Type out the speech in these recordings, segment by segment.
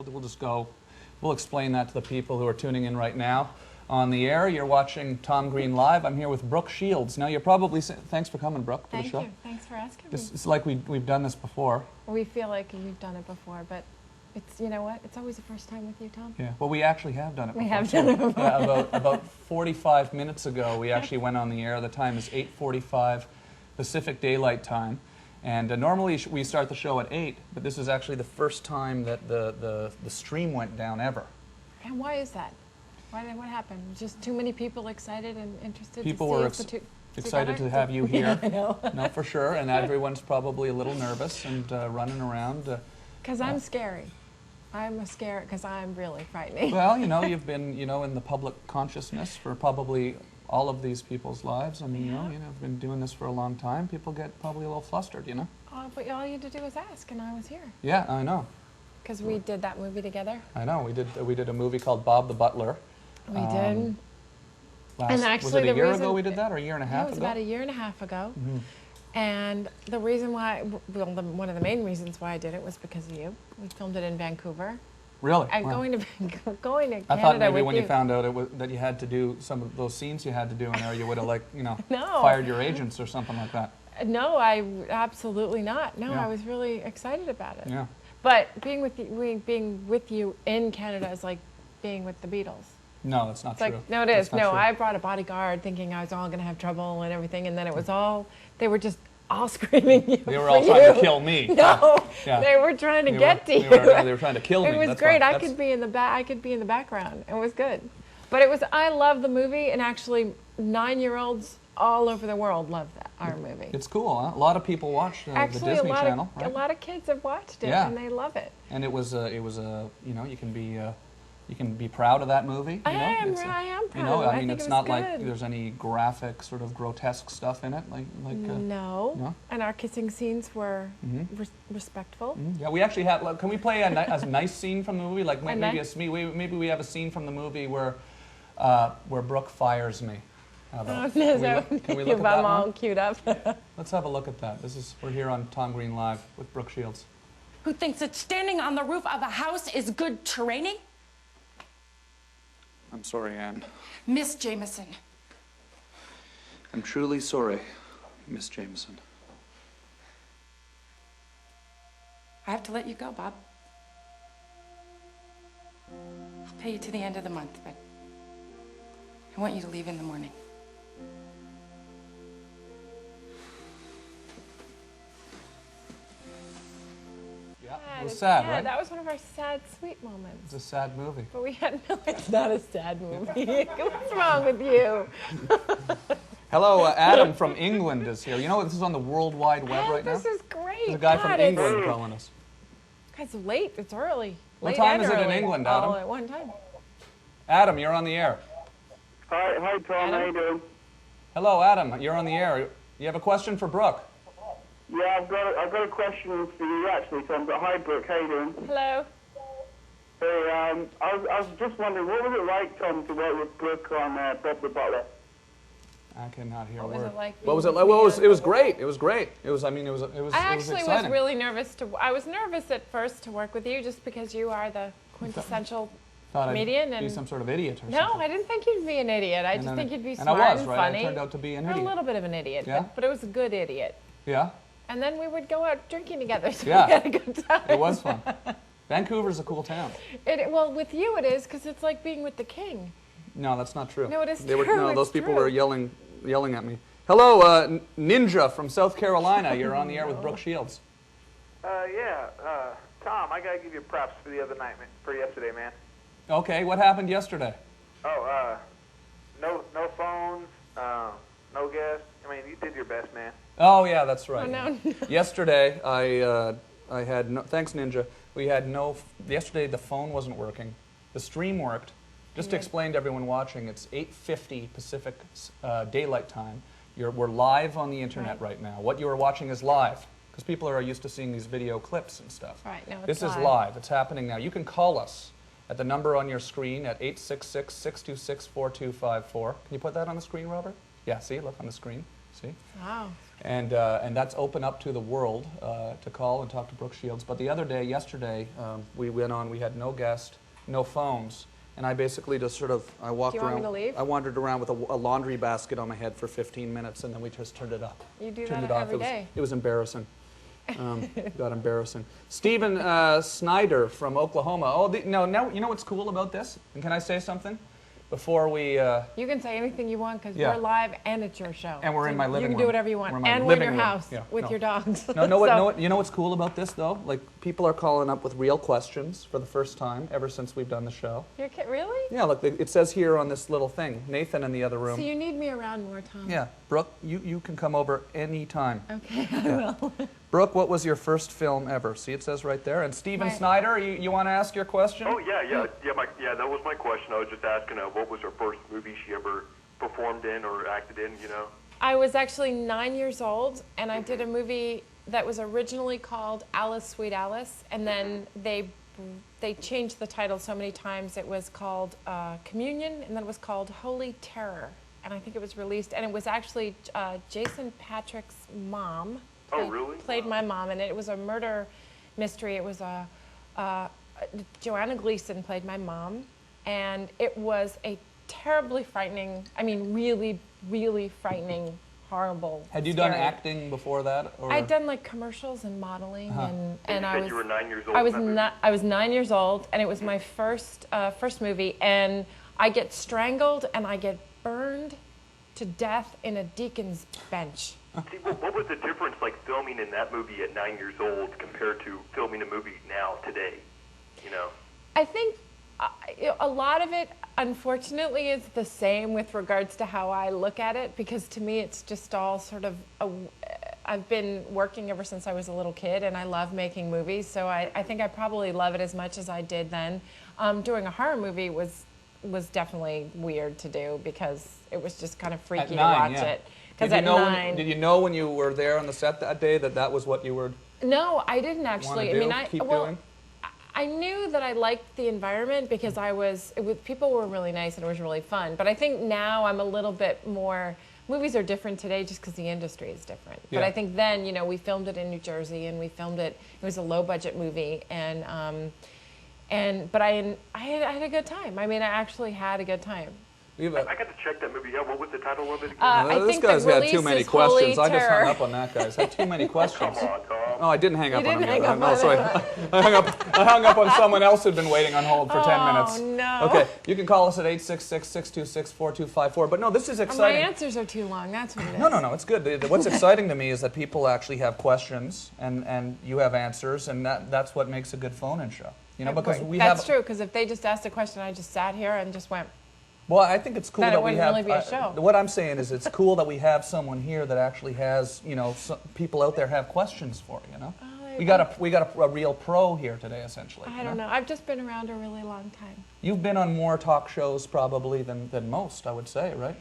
We'll just go, we'll explain that to the people who are tuning in right now. On the air, you're watching Tom Green Live. I'm here with Brooke Shields. Now, you're probably, thanks for coming, Brooke, to the show. Thank you. Thanks for asking me. It's like we've done this before. We feel like we've done it before, but it's, you know what? It's always the first time with you, Tom. Yeah, well, we actually have done it before. We have done it before. Yeah, about 45 minutes ago, we actually went on the air. The time is 8:45 Pacific Daylight Time. And normally we start the show at 8, but this is actually the first time that the stream went down ever. And why is that? What happened? Just too many people excited and interested People to see were us excited to have you here. I know. No, for sure. And everyone's probably a little nervous and running around. Because I'm scary. I'm scared because I'm really frightening. Well, you know, you've been, you know, in the public consciousness for probably all of these people's lives. I mean, you know, I've been doing this for a long time. People get probably a little flustered, you know. But all you had to do was ask, and I was here. Yeah, I know. Because we did that movie together. I know. We did a movie called Bob the Butler. We did. And actually, was it a year ago we did that, or a year and a half ago? It was about a year and a half ago. Mm-hmm. And the reason why, well, one of the main reasons why I did it was because of you. We filmed it in Vancouver. Really? I'm going to Canada. I thought maybe when you found out that you had to do some of those scenes you had to do in there, you would have, like, you know, No. fired your agents or something like that. No, I absolutely not. No, Yeah. I was really excited about it. Yeah. But being with you in Canada is like being with the Beatles. No, that's not It's true. like, no, it is. That's not No, true. I brought a bodyguard thinking I was all going to have trouble and everything, and then it was all, they were just all screaming you. They were all trying to kill me. No, Yeah. they were trying to get to you. They were trying to kill me. It was That's great. why. I could be in the I could be in the background. It was good. But it was. I love the movie, and actually, 9-year-olds all over the world love our movie. It's cool, huh? A lot of people watch the Actually, Disney Channel, right? a lot of kids have watched it, Yeah. and they love it. And it was you know, you can be proud of that movie. You know? I am proud. You know, of it. I mean, think it's it was not good. like there's any graphic, sort of grotesque stuff in it, like. No. No? And our kissing scenes were respectful. Yeah, we actually have. Can we play a nice scene from the movie? Like maybe nice- maybe we have a scene from the movie where Brooke fires me. How about? Can we look at that I'm all one? queued up. Let's have a look at that. We're here on Tom Green Live with Brooke Shields. Who thinks that standing on the roof of a house is good training? I'm sorry, Anne. Miss Jameson. I'm truly sorry, Miss Jameson. I have to let you go, Bob. I'll pay you to the end of the month, but I want you to leave in the morning. Yeah, it was sad, Yeah, right? that was one of our sad, sweet moments. It's a sad movie. But we had no. It's not a sad movie. What's wrong with you? Hello, Adam from England is here. You know, this is on the World Wide Web right now. This is great. There's a guy from God, England calling us. It's late. It's early. What Late time and is it in early, England, all Adam? at one time. Adam, you're on the air. Hi, Tom. How you doing? Hello, Adam. You're on the air. You have a question for Brooke? Yeah, I've got a question for you actually, Tom. But hi, Brooke. How you doing? Hello. Hey, I was just wondering, what was it like, Tom, to work with Brooke on Bob the Butler? I cannot hear a What word. was it like? What was it being like? with Well, me it was great. It was great. It was. I mean, it was. It was. I it actually was was exciting. really nervous I was nervous at first to work with you just because you are the quintessential Thought comedian. I'd be And some sort of idiot or no, something. I didn't think you'd be an idiot. I And just then- think you'd be and smart I was, and right? funny. I turned out to be an You're idiot. a little bit of an idiot, Yeah? but it was a good idiot. Yeah, And then we would go out drinking together, so Yeah. we had a good time. it was fun. Vancouver's a cool town. Well, with you it is, because it's like being with the king. No, that's not true. No, it is They were, true, no, those it's people true. were yelling at me. Hello, Ninja from South Carolina. You're on the air with Brooke Shields. Tom, I gotta give you props for the other night, man, for yesterday, man. Okay, what happened yesterday? Oh, no phones, no guests. I mean, you did your best, man. Oh yeah, that's right. Oh, no. Yesterday, I had no. Thanks, Ninja. We had no. Yesterday, the phone wasn't working. The stream worked. Just to explain to everyone watching, it's 8:50 Pacific Daylight Time. We're live on the internet right now. What you are watching is live, because people are used to seeing these video clips and stuff. Right, no, it's This is live. live. It's happening now. You can call us at the number on your screen at 866-626-4254. Can you put that on the screen, Robert? Yeah, see, look on the screen. See? Wow. And that's open up to the world to call and talk to Brooke Shields. But the other day, yesterday, we went on. We had no guest, no phones, and I basically just sort of walked Do you want around. me to leave? I wandered around with a laundry basket on my head for 15 minutes, and then we just turned it up. You do Turned that it off. every day. It was embarrassing. Got embarrassing. Stephen Snyder from Oklahoma. Oh, now you know what's cool about this? And can I say something before we? You can say anything you want because Yeah. we're live and it's your show. And we're in my living You can room. do whatever you want. We're in my And we're in living your room. house Yeah, with no. your dogs. No, So- you know what's cool about this though? Like people are calling up with real questions for the first time ever since we've done the show. You're really? Yeah, look, it says here on this little thing, Nathan in the other room. So you need me around more, Tom. Yeah, Brooke, you can come over anytime. Okay, Yeah. I will. Brooke, what was your first film ever? See, it says right there. And Stephen Right. Snyder, you want to ask your question? Oh, yeah. That was my question. I was just asking what was her first movie she ever performed in or acted in, you know? I was actually 9 years old, and I did a movie that was originally called Alice, Sweet Alice, and then they changed the title so many times. It was called Communion, and then it was called Holy Terror, and I think it was released, and it was actually Jason Patrick's mom. Oh, really? Played my mom, and it was a murder mystery. It was Joanna Gleason played my mom, and it was a terribly frightening, I mean, really, really frightening, horrible. Had you done scary. acting before that? Or? I'd done like commercials and modeling, and you I said was. you were 9 years old. I was in that movie? not. I was 9 years old, and it was my first movie, and I get strangled and I get burned to death in a deacon's bench. See, what was the difference, like, filming in that movie at 9 years old compared to filming a movie now, today, you know? I think a lot of it, unfortunately, is the same with regards to how I look at it, because to me it's just all sort of, I've been working ever since I was a little kid, and I love making movies, so I think I probably love it as much as I did then. Doing a horror movie was definitely weird to do, because it was just kind of freaky to watch it. Because at 9... Did you know when you were there on the set that day that was what you were No, I didn't actually. wanna do, I mean, keep doing? I knew that I liked the environment because people were really nice and it was really fun. But I think now I'm a little bit more, movies are different today just because the industry is different. Yeah. But I think then, we filmed it in New Jersey, and it was a low budget movie, but I had a good time. I mean, I actually had a good time. I got to check that movie out. What was the title of it again? I this think guy's the had too release many is Holy questions. I just Terror. hung up on that guy. He's had too many questions. Come on, Tom. Oh, I didn't hang up You on him. didn't hang up No, on sorry. him. I hung up on someone else who'd been waiting on hold for 10 minutes. Oh, no. Okay, you can call us at 866-626-4254. But no, this is My exciting. answers are too long. That's what it is. No, it's good. What's exciting to me is that people actually have questions and you have answers, and that's what makes a good phone-in show. Because That's true, because if they just asked a question, I just sat here and just went, Well, I think it's cool Then it that we wouldn't have. really be a show. What I'm saying is, it's cool that we have someone here that actually has, people out there have questions for. We got a real pro here today, essentially. I don't know. I've just been around a really long time. You've been on more talk shows probably than most, I would say, right?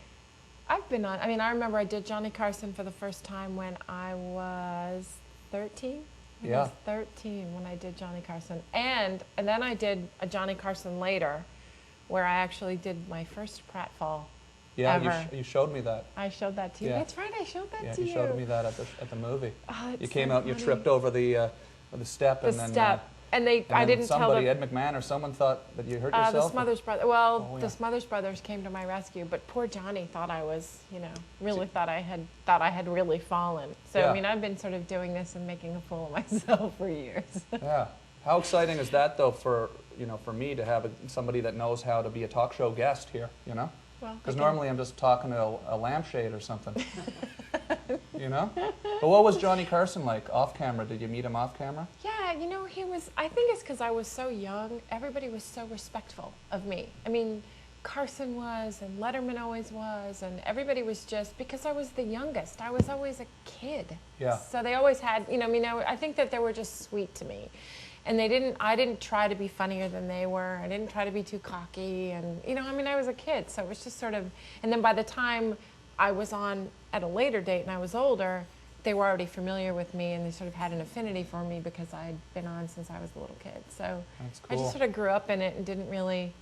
I've been on, I remember I did Johnny Carson for the first time when I was 13. I was 13 when I did Johnny Carson. And then I did a Johnny Carson later, where I actually did my first pratfall ever. You showed me that. I showed that to you. Yeah. That's right, I showed that Yeah, to you. you showed me that at the movie. Oh, You it's came so out, you funny. tripped over the step, The and then step. And and I then didn't tell somebody, them. Ed McMahon or someone thought that you hurt The yourself. Smothers Brothers. Well, Oh, yeah. the Smothers Brothers came to my rescue, but poor Johnny thought I was, really thought I had really fallen. So Yeah. I've been sort of doing this and making a fool of myself for years. Yeah. How exciting is that, though, for me to have somebody that knows how to be a talk show guest here, Well, Because normally I'm just talking to a lampshade or something, But what was Johnny Carson like off camera? Did you meet him off camera? Yeah, he was. I think it's because I was so young. Everybody was so respectful of me. Carson was, and Letterman always was, and everybody was just, because I was the youngest. I was always a kid. Yeah. So they always had, I think that they were just sweet to me. And I didn't try to be funnier than they were. I didn't try to be too cocky. And, I was a kid. So it was just sort of, and then by the time I was on at a later date and I was older, they were already familiar with me and they sort of had an affinity for me because I'd been on since I was a little kid. So That's I cool. just sort of grew up in it and didn't really,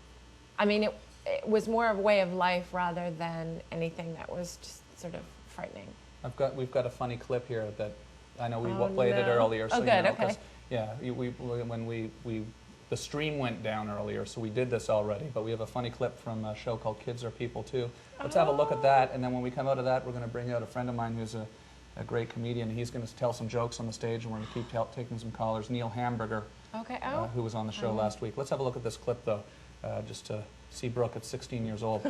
it was more of a way of life rather than anything that was just sort of frightening. We've got a funny clip here that I know we Oh, played it no. earlier. Oh, So good, you know, okay. 'cause, yeah, the stream went down earlier, so we did this already. But we have a funny clip from a show called Kids Are People Too. Let's have a look at that, and then when we come out of that, we're going to bring out a friend of mine who's a great comedian. He's going to tell some jokes on the stage, and we're going to keep taking some callers. Neil Hamburger, Okay. who was on the show last week. Let's have a look at this clip, though, just to see Brooke at 16 years old.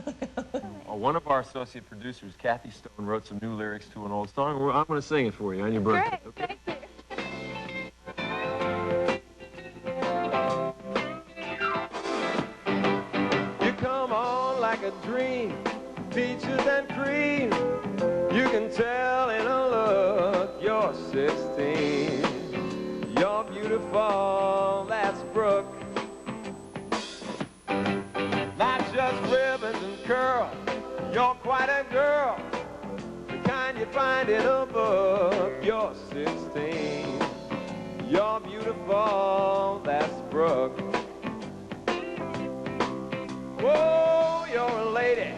One of our associate producers, Kathy Stone, wrote some new lyrics to an old song. I'm going to sing it for you on your birthday. Great. Okay? Thank you. You come on like a dream, peaches and cream. You can tell in a look you're 16. You're beautiful, that's Brooke. Not just ribbons and curls, you're quite a girl. The kind you find in a book, you're 16. You're beautiful, that's Brooke. Whoa, you're a lady,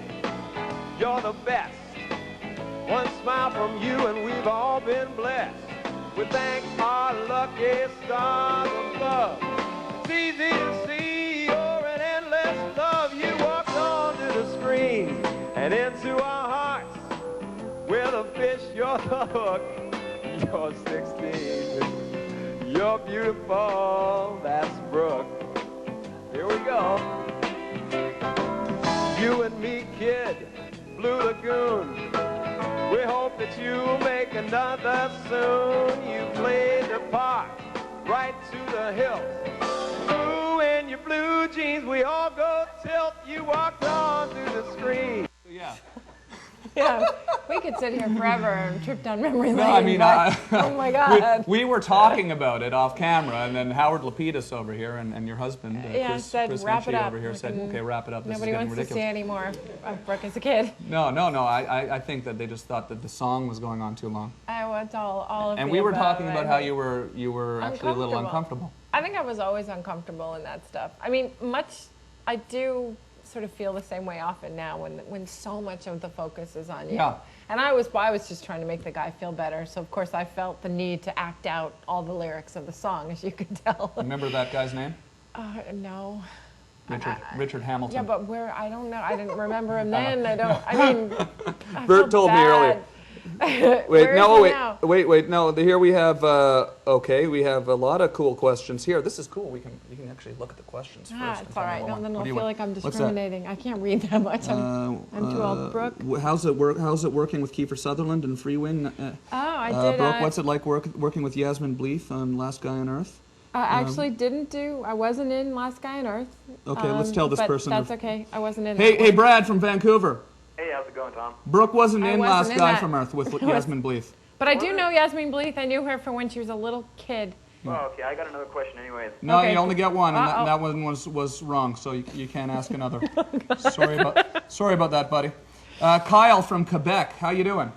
you're the best. One smile from you and we've all been blessed. We thank our lucky stars above. It's easy to see you're an endless love. You walked onto the screen and into our hearts. We're the fish, you're the hook. You're 16. You're beautiful, that's Brooke. Here we go. You and me, kid, Blue Lagoon. We hope that you'll make another soon. You played the part right to the hilt. Ooh, in your blue jeans, we all go tilt. You walked onto the screen. Yeah. Yeah, we could sit here forever and trip down memory lane. No, I mean, but, oh my God. we were talking about it off camera, and then Howard Lapidus over here and your husband, Yeah, Chris, said, Chris "Wrap it Minchie up." over here, said, okay, wrap it up. This Nobody is wants getting to see ridiculous. any more of Brooke as a kid. No. I think that they just thought that the song was going on too long. I want all of And the we were above. talking about how you were actually a little uncomfortable. I think I was always uncomfortable in that stuff. I mean, I do sort of feel the same way often now when so much of the focus is on you. Yeah. And I was just trying to make the guy feel better. So of course I felt the need to act out all the lyrics of the song, as you can tell. Remember that guy's name? No. Richard Hamilton. Yeah, but I don't know. I didn't remember him then. I mean, I Bert felt told me bad. earlier. Where Wait, is no, he wait, now? wait. No, here we have. Okay, we have a lot of cool questions here. This is cool. We can actually look at the questions first. and It's tell all me right. what No, one. then What I'll do you feel want? like I'm What's that? discriminating. I can't read that much. I'm too old. Brooke? How's it work? How's it working with Kiefer Sutherland and Free Wing? I did. Brooke, what's it like working with Yasmin Bleeth on Last Guy on Earth? I actually I wasn't in Last Guy on Earth. Okay, let's tell this but person. That's okay. I wasn't in Hey, that hey, one. Brad from Vancouver. Hey, how's it going, Tom? Brooke wasn't I in wasn't Last in Guy that. from Earth with Yasmin Bleeth. But I do know Yasmin Bleeth. I knew her from when she was a little kid. Well, okay, I got another question anyway. No, Okay. you only get one, and Uh-oh. that one was wrong, so you can't ask another. Sorry about that, buddy. Kyle from Quebec, how you doing?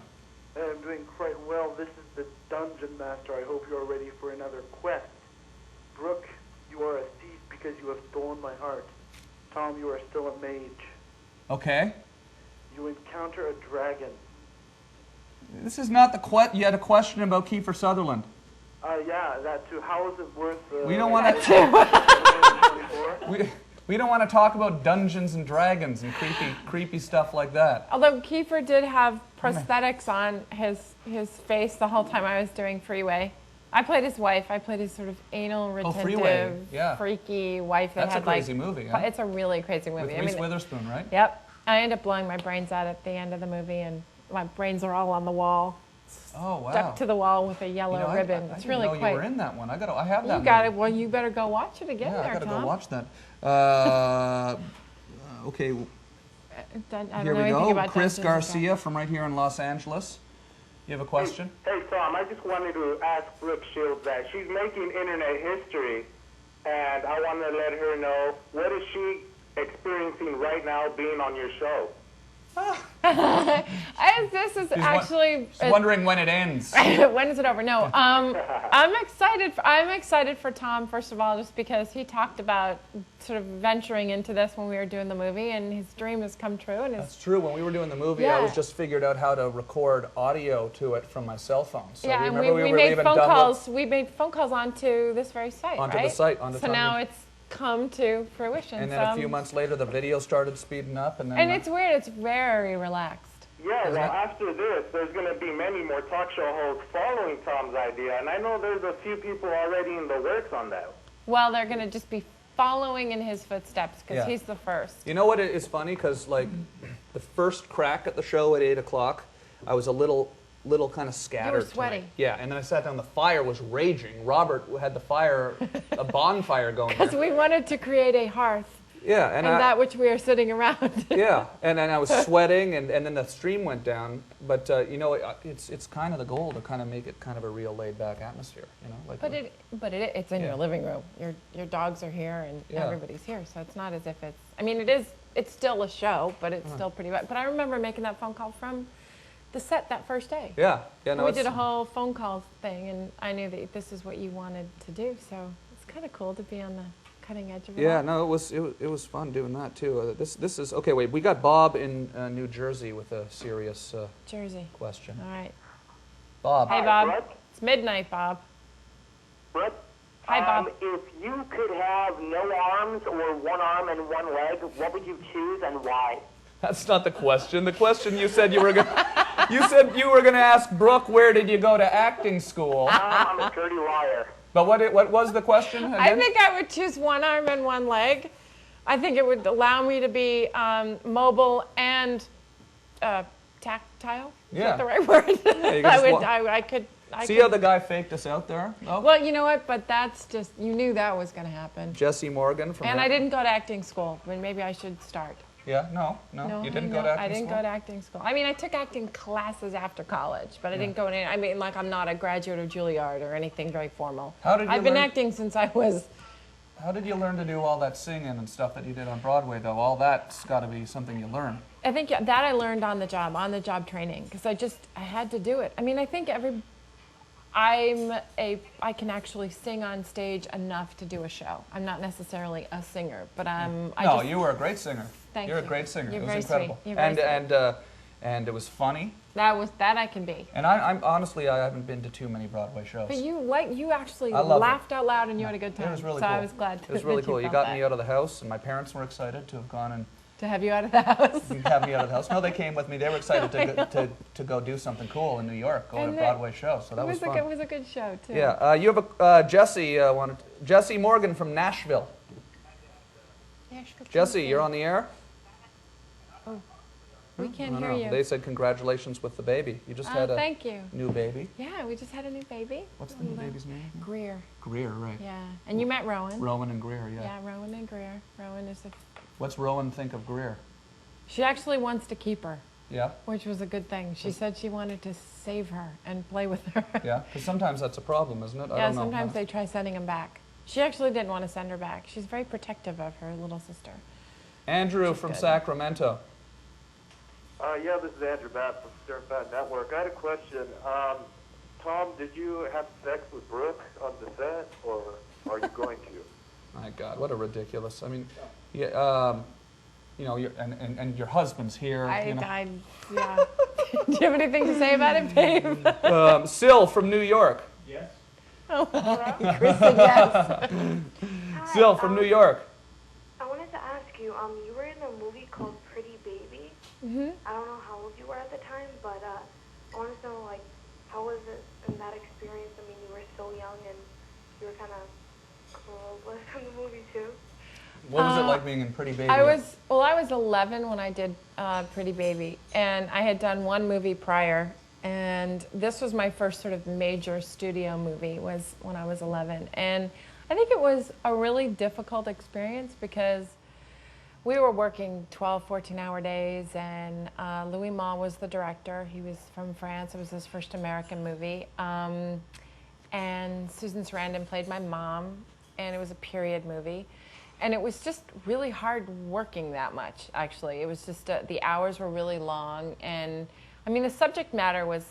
I'm doing quite well. This is the Dungeon Master. I hope you are ready for another quest. Brooke, you are a thief because you have stolen my heart. Tom, you are still a mage. Okay. You encounter a dragon. This is not you had a question about Kiefer Sutherland. Yeah, that too. How is it worth... We don't want to. 24? We don't want to talk about Dungeons and Dragons and creepy stuff like that. Although Kiefer did have prosthetics on his face the whole time I was doing Freeway. I played his wife. I played his sort of anal retentive, Freeway, yeah. freaky wife that That's a had crazy movie, huh? It's a really crazy movie. With Reese Witherspoon, right? Yep. I ended up blowing my brains out at the end of the movie, and my brains are all on the wall. Oh wow. Stuck to the wall with a yellow You know, ribbon. I it's didn't really know quite. you were in that one. I have that. You got movie. it. Well, you better go watch it again. Yeah, there, I gotta Tom. go watch that. Okay, I don't here know we anything go. about Chris Dungeons and Garcia from right here in Los Angeles. You have a question? Hey, Tom, I just wanted to ask Brooke Shields that. She's making internet history, and I want to let her know, what is she experiencing right now being on your show? This is actually She's wondering when it ends. when is it over? No, I'm excited. I'm excited for Tom, first of all, just because he talked about sort of venturing into this when we were doing the movie, and his dream has come true. And That's true. When we were doing the movie, I Yeah. was just figured out how to record audio to it from my cell phone. So yeah, and remember we were made even phone done with- calls. We made phone calls onto this very site, Onto right? the site, onto So Tom now Reed. it's come to fruition. And then so a few months later, the video started speeding up, and then And it's weird. It's very relaxed. Yeah, Isn't well, it? after this, there's going to be many more talk show hosts following Tom's idea, and I know there's a few people already in the works on that. Well, they're going to just be following in his footsteps because Yeah. he's the first. You know what is funny? Because like the first crack at the show at 8 o'clock, I was a little kind of scattered. sweaty. tonight. Yeah, and then I sat down. The fire was raging. Robert had the fire, a bonfire going. Because there. we wanted to create a hearth Yeah, and that which we are sitting around. yeah, and then I was sweating, and then the stream went down. But you know, it's kind of the goal to kind of make it kind of a real laid-back atmosphere. You know, like. It's in Yeah. your living room. Your dogs are here and Yeah. everybody's here, so it's not as if it's. I mean, it's still a show, but it's still pretty. But I remember making that phone call from the set that first day. Yeah, yeah, And no. we it's- did a whole phone call thing, and I knew that this is what you wanted to do, so it's kind of cool to be on the cutting edge of it. Yeah, all. no, it was fun doing that too. This is okay. Wait, we got Bob in New Jersey with a serious Jersey. question. All right. Bob. Hey, Hi, Bob. Brett. It's midnight, Bob. Brett? Hi, Bob. If you could have no arms or one arm and one leg, what would you choose and why? That's not the question. The question you said you were gonna ask Brooke, where did you go to acting school? I'm a dirty liar. But what was the question again? I think I would choose one arm and one leg. I think it would allow me to be mobile and tactile. Is Yeah. that the right word? you can I just would. walk- I could. See how the guy faked us out there? Oh, Well, you know what? But that's just you knew that was going to happen. Jesse Morgan from. And I didn't go to acting school, but maybe I should start. Yeah, no, you didn't go to acting I didn't school? go to acting school. I mean, I took acting classes after college, but I didn't go in. I mean, like I'm not a graduate of Juilliard or anything very formal. How did you I've been learn- acting since I was. How did you learn to do all that singing and stuff that you did on Broadway, though? All that's got to be something you learn. I think that I learned on the job training, because I had to do it. I mean, I think I can actually sing on stage enough to do a show. I'm not necessarily a singer, but You were a great singer. Thank You're you. a great singer. You're it was very incredible. sweet. You're very And it was funny. that I can be. And I'm honestly, I haven't been to too many Broadway shows. But you actually I loved laughed out loud and you had a good time. It was really so cool. I was glad. It was really that cool. You felt got that. me out of the house, and my parents were excited to have gone and To have you out of the house. have me out of the house. No, they came with me. They were excited to go do something cool in New York, go to a And Broadway show. So that was fun. It was a good show too. Yeah, you have Jesse Morgan from Nashville. Jesse, you're on the air. We can't No, hear no. you. They said congratulations with the baby. You just had a Thank you. new baby. Yeah, we just had a new baby. What's the new baby's name? Greer. Greer, right. Yeah, and you met Rowan. Rowan and Greer, yeah. Yeah, Rowan and Greer. Rowan is What's Rowan think of Greer? She actually wants to keep her, Yeah, which was a good thing. She said she wanted to save her and play with her. yeah. Because sometimes that's a problem, isn't it? I Yeah, don't know. sometimes they try sending them back. She actually didn't want to send her back. She's very protective of her little sister. Andrew from good. Sacramento. Yeah, this is Andrew Batt from Stern Fat Network. I had a question. Tom, did you have sex with Brooke on the set, or are you going to? My God, what a ridiculous. I mean, yeah, you know, and your husband's here. you know. Yeah. Do you have anything to say about it, babe? Sil from New York. Kristen, yes. Sil from New York. I wanted to ask you, you were in a movie called Pretty Baby. I don't know how old you were at the time, but I wanted to know, like, how was it in that experience? I mean, you were so young and you were kind of clueless in the movie, too. What was it like being in Pretty Baby? I was 11 when I did Pretty Baby, and I had done one movie prior, and this was my first sort of major studio movie, was when I was 11. And I think it was a really difficult experience because we were working 12, 14-hour days, and Louis Malle was the director. He was from France. It was his first American movie. And Susan Sarandon played my mom, and it was a period movie. And it was just really hard working that much, actually. It was just, the hours were really long. And I mean, the subject matter was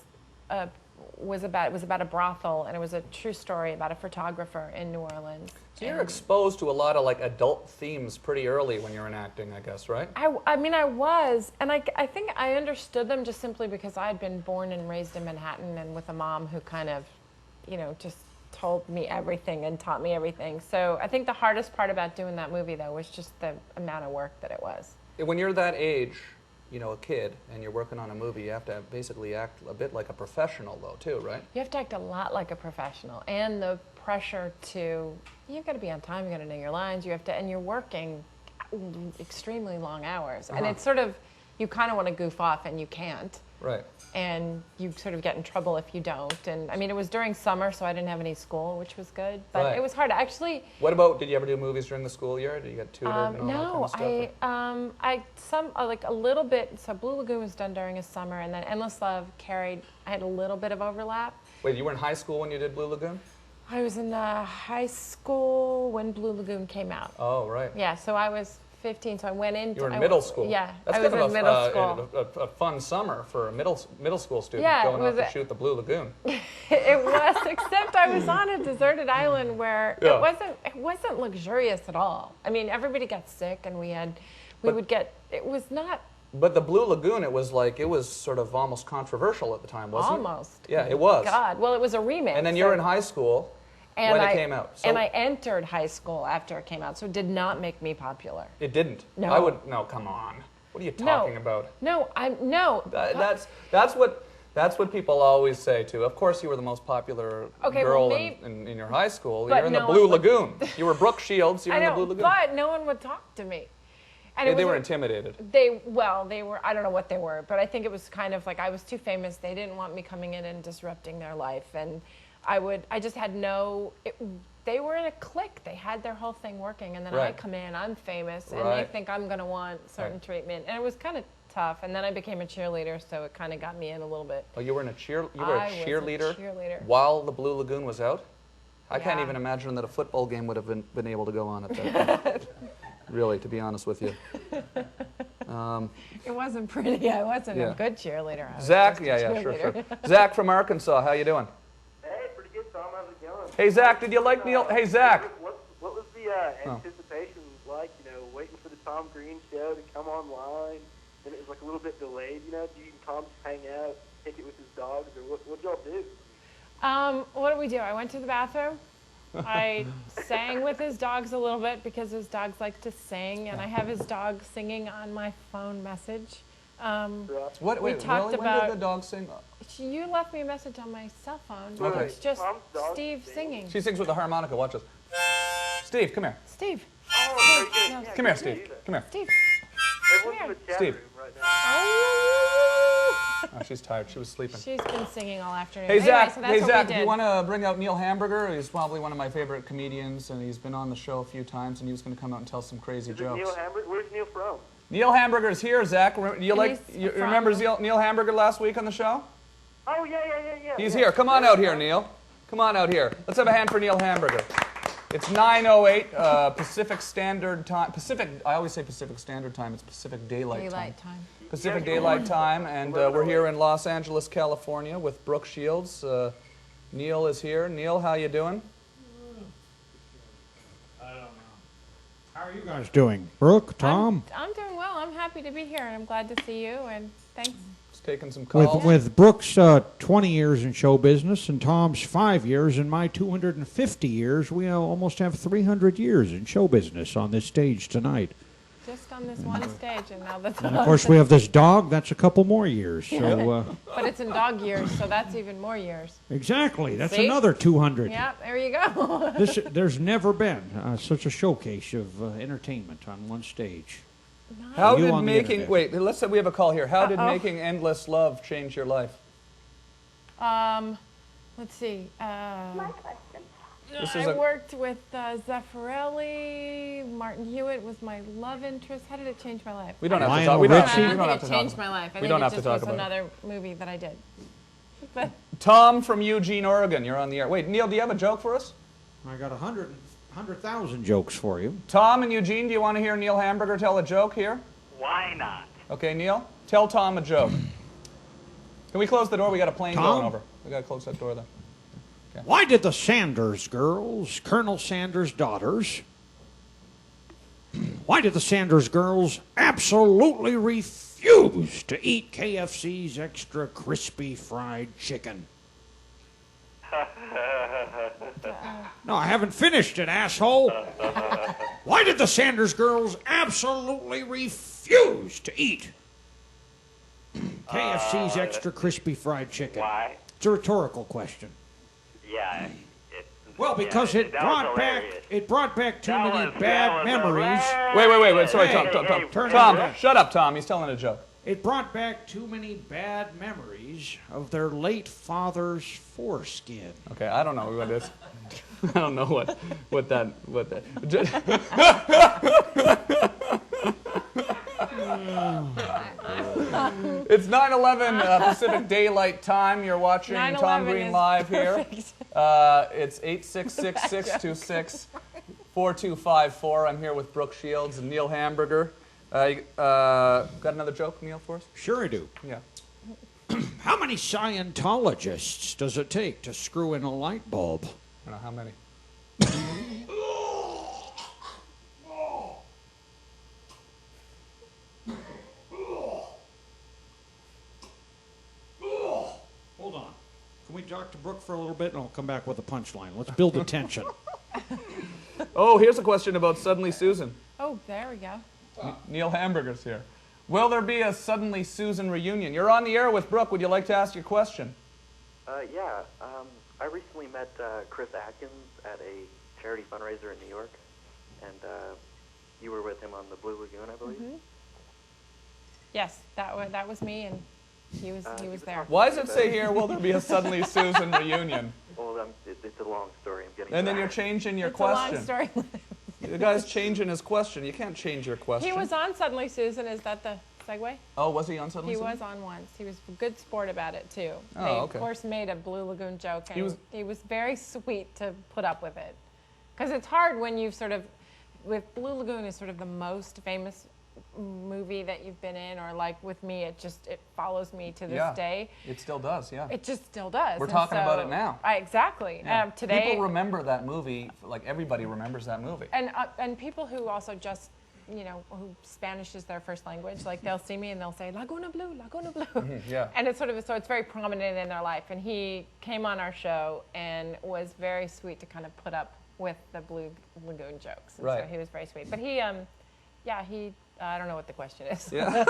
about a brothel, and it was a true story about a photographer in New Orleans. So you're exposed to a lot of like adult themes pretty early when you're in acting, I guess, right? I mean, I was, and I think I understood them just simply because I had been born and raised in Manhattan and with a mom who kind of, you know, just told me everything and taught me everything. So I think the hardest part about doing that movie, though, was just the amount of work that it was. When you're that age, you know, a kid, and you're working on a movie, you have to basically act a bit like a professional, though, too, right? You have to act a lot like a professional, and the pressure to, you've got to be on time, you've got to know your lines, you have to, and you're working extremely long hours. And it's sort of, you kind of want to goof off, and you can't. Right. And you sort of get in trouble if you don't. And I mean, it was during summer, so I didn't have any school, which was good. But it was hard. Actually. What about, did you ever do movies during the school year? Did you get tutored and all that no, kind of stuff? like a little bit. So Blue Lagoon was done during a summer, and then Endless Love I had a little bit of overlap. Wait, you were in high school when you did Blue Lagoon? I was in high school when Blue Lagoon came out. Oh, right. Yeah, so I was 15, so I went into... You were in middle school. Yeah, That's I was kind in middle school. A fun summer for a middle school student Yeah, going off to shoot the Blue Lagoon. It was, except I was on a deserted island where it wasn't luxurious at all. I mean, everybody got sick, and it was not... But the Blue Lagoon, it was sort of almost controversial at the time, wasn't it? Almost. Yeah, it was. God, well, it was a remake. And then you were in high school when it came out. So and I entered high school after it came out, so it did not make me popular. It didn't? No. No, come on. What are you talking about? No. That's what people always say, too. Of course you were the most popular girl in your high school. You're in the Blue Lagoon. You were Brooke Shields. You're in the Blue Lagoon. But no one would talk to me. And they were intimidated. They were, I don't know what they were, but I think it was kind of like I was too famous. They didn't want me coming in and disrupting their life. And I just had they were in a clique. They had their whole thing working. And then I come in, I'm famous, and they think I'm going to want certain treatment. And it was kind of tough. And then I became a cheerleader, so it kind of got me in a little bit. Oh, you were a cheerleader? Was a cheerleader while the Blue Lagoon was out? I can't even imagine that a football game would have been able to go on at that point. Really, to be honest with you. It wasn't pretty. I wasn't a good cheerleader. Zach, sure. Zach from Arkansas, how you doing? Hey, pretty good, Tom. How's it going? Hey, Zach, did you like Neil? Hey, Zach. What was the anticipation like, waiting for the Tom Green show to come online? And it was like a little bit delayed, Do you and Tom just hang out, kick it with his dogs, or what y'all do? What did we do? I went to the bathroom. I sang with his dogs a little bit because his dogs like to sing, and I have his dog singing on my phone message. Wait, really? When did the dog sing? You left me a message on my cell phone. Okay. It's just Steve singing. She sings with the harmonica. Watch this. Steve, come here. Steve. Oh, very good. Come here, Steve. Come here. Steve. Everyone's in the chat Steve. room right now. Oh, she's tired. She was sleeping. She's been singing all afternoon. Hey, Zach. Anyway, so Do you want to bring out Neil Hamburger? He's probably one of my favorite comedians, and he's been on the show a few times, and he was going to come out and tell some crazy jokes. Neil Hamburger? Where's Neil from? Neil Hamburger's here, Zach. You remember Neil Hamburger last week on the show? Oh, yeah. He's here. Come on out here, Neil. Come on out here. Let's have a hand for Neil Hamburger. It's 9:08 Pacific Standard Time. I always say Pacific Standard Time. It's Pacific Daylight Time. Pacific Daylight Time, and we're here in Los Angeles, California, with Brooke Shields. Neil is here. Neil, how you doing? I don't know. How are you guys doing? Brooke, Tom? I'm doing well. I'm happy to be here, and I'm glad to see you, and thanks. Just taking some calls. With Brooke's 20 years in show business and Tom's 5 years and my 250 years, we almost have 300 years in show business on this stage tonight. Just on this one stage, and now that's. And of course, we have this dog. That's a couple more years. So, but it's in dog years, so that's even more years. Exactly. That's another 200. Yeah, there you go. There's never been such a showcase of entertainment on one stage. How did making... Wait, let's say we have a call here. How did making Endless Love change your life? Let's see. My question. I worked with Zeffirelli. Martin Hewitt was my love interest. How did it change my life? We don't have to Lionel talk. We don't Richie? have to It changed my life. I think it just was another movie that I did. But Tom from Eugene, Oregon. You're on the air. Wait, Neil, do you have a joke for us? I got 100,000 jokes for you. Tom and Eugene, do you want to hear Neil Hamburger tell a joke here? Why not? Okay, Neil, tell Tom a joke. Can we close the door? We got a plane Tom? going over. We got to close that door then. Okay. Why did the Sanders girls, Colonel Sanders' daughters, why did the Sanders girls absolutely refuse to eat KFC's extra crispy fried chicken? No, I haven't finished it, asshole. Why did the Sanders girls absolutely refuse to eat KFC's extra crispy fried chicken? Why? It's a rhetorical question. Yeah. Well, because it brought back too many bad memories. Wait. Sorry, Hey, Tom, shut up, Tom. He's telling a joke. It brought back too many bad memories of their late father's foreskin. Okay, I don't know what it is. I don't know what that. It's 9/11 Pacific Daylight Time. You're watching Tom Green Live here. It's 866-626-4254. I'm here with Brooke Shields and Neil Hamburger. Got another joke, Neil, for us? Sure I do. Yeah. How many Scientologists does it take to screw in a light bulb? I don't know, how many? Hold on. Can we talk to Brooke for a little bit and I'll come back with a punchline? Let's build the tension. Oh, here's a question about Suddenly Susan. Oh, there we go. Neil Hamburger's here. Will there be a Suddenly Susan reunion? You're on the air with Brooke. Would you like to ask your question? Yeah. I recently met Chris Atkins at a charity fundraiser in New York, and you were with him on the Blue Lagoon, I believe. Mm-hmm. Yes, that was me, and he was there. Why does it say here, will there be a Suddenly Susan reunion? Well, it's a long story. I'm getting. And then you're changing your it's question. It's a long story. The guy's changing his question. You can't change your question. He was on Suddenly Susan. Is that the segue? Oh, was he on Suddenly He Susan? was on once. He was a good sport about it, too. Oh, they, okay. of course, made a Blue Lagoon joke, and he was very sweet to put up with it. Because it's hard when you've sort of, with Blue Lagoon is sort of the most famous movie that you've been in, or like with me, it follows me to this day. It still does, yeah. It just still does. We're talking about it now. Exactly. Yeah. Today, people remember that movie, like everybody remembers that movie. And people who also just, who Spanish is their first language, like they'll see me and they'll say, Laguna Blue, Laguna Blue. Yeah. And it's so it's very prominent in their life. And he came on our show and was very sweet to kind of put up with the Blue Lagoon jokes. And right. So he was very sweet. But he I don't know what the question is. Yeah.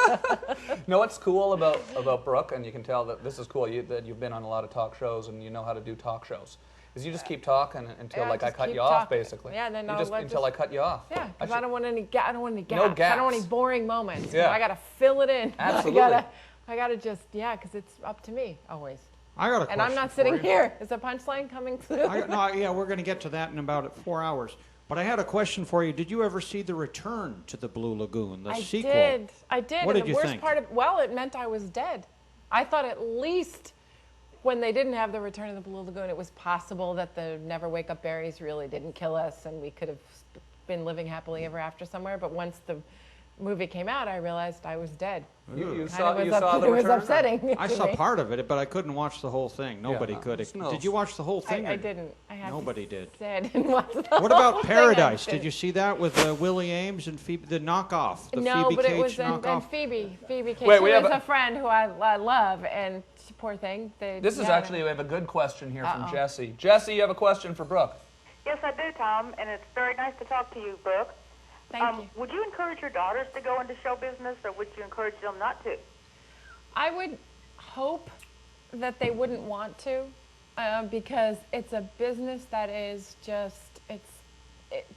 No, what's cool about Brooke, and you can tell that this is cool, that you've been on a lot of talk shows and you know how to do talk shows, is you just keep talking until I cut you off, basically. Yeah, then until I cut you off. Yeah, because I don't want any gaps. No I gaps. don't want any boring moments. Yeah. I got to fill it in. Absolutely. I gotta just, because it's up to me always. I got a question. And I'm not sitting here. Is a punchline coming through? We're going to get to that in about 4 hours. But I had a question for you. Did you ever see The Return to the Blue Lagoon, the sequel? I did. What and did you think? It meant I was dead. I thought at least when they didn't have The Return of the Blue Lagoon, it was possible that the Never Wake Up berries really didn't kill us and we could have been living happily ever after somewhere. But once the movie came out, I realized I was dead. You saw The Return? It was upsetting. I saw part of it, but I couldn't watch the whole thing. Nobody could. Did you watch the whole thing? I didn't. Nobody did. I didn't watch the whole What about thing. Paradise? Did you see that with Willie Ames and Phoebe, the knockoff? The No, Phoebe but Cates it was knockoff? and Phoebe Cates, Wait, who we is have a friend who I love, and poor thing. This is actually, we have a good question here from Jesse. Jesse, you have a question for Brooke. Yes, I do, Tom, and it's very nice to talk to you, Brooke. Thank you. Would you encourage your daughters to go into show business, or would you encourage them not to? I would hope that they wouldn't want to, because it's a business that is it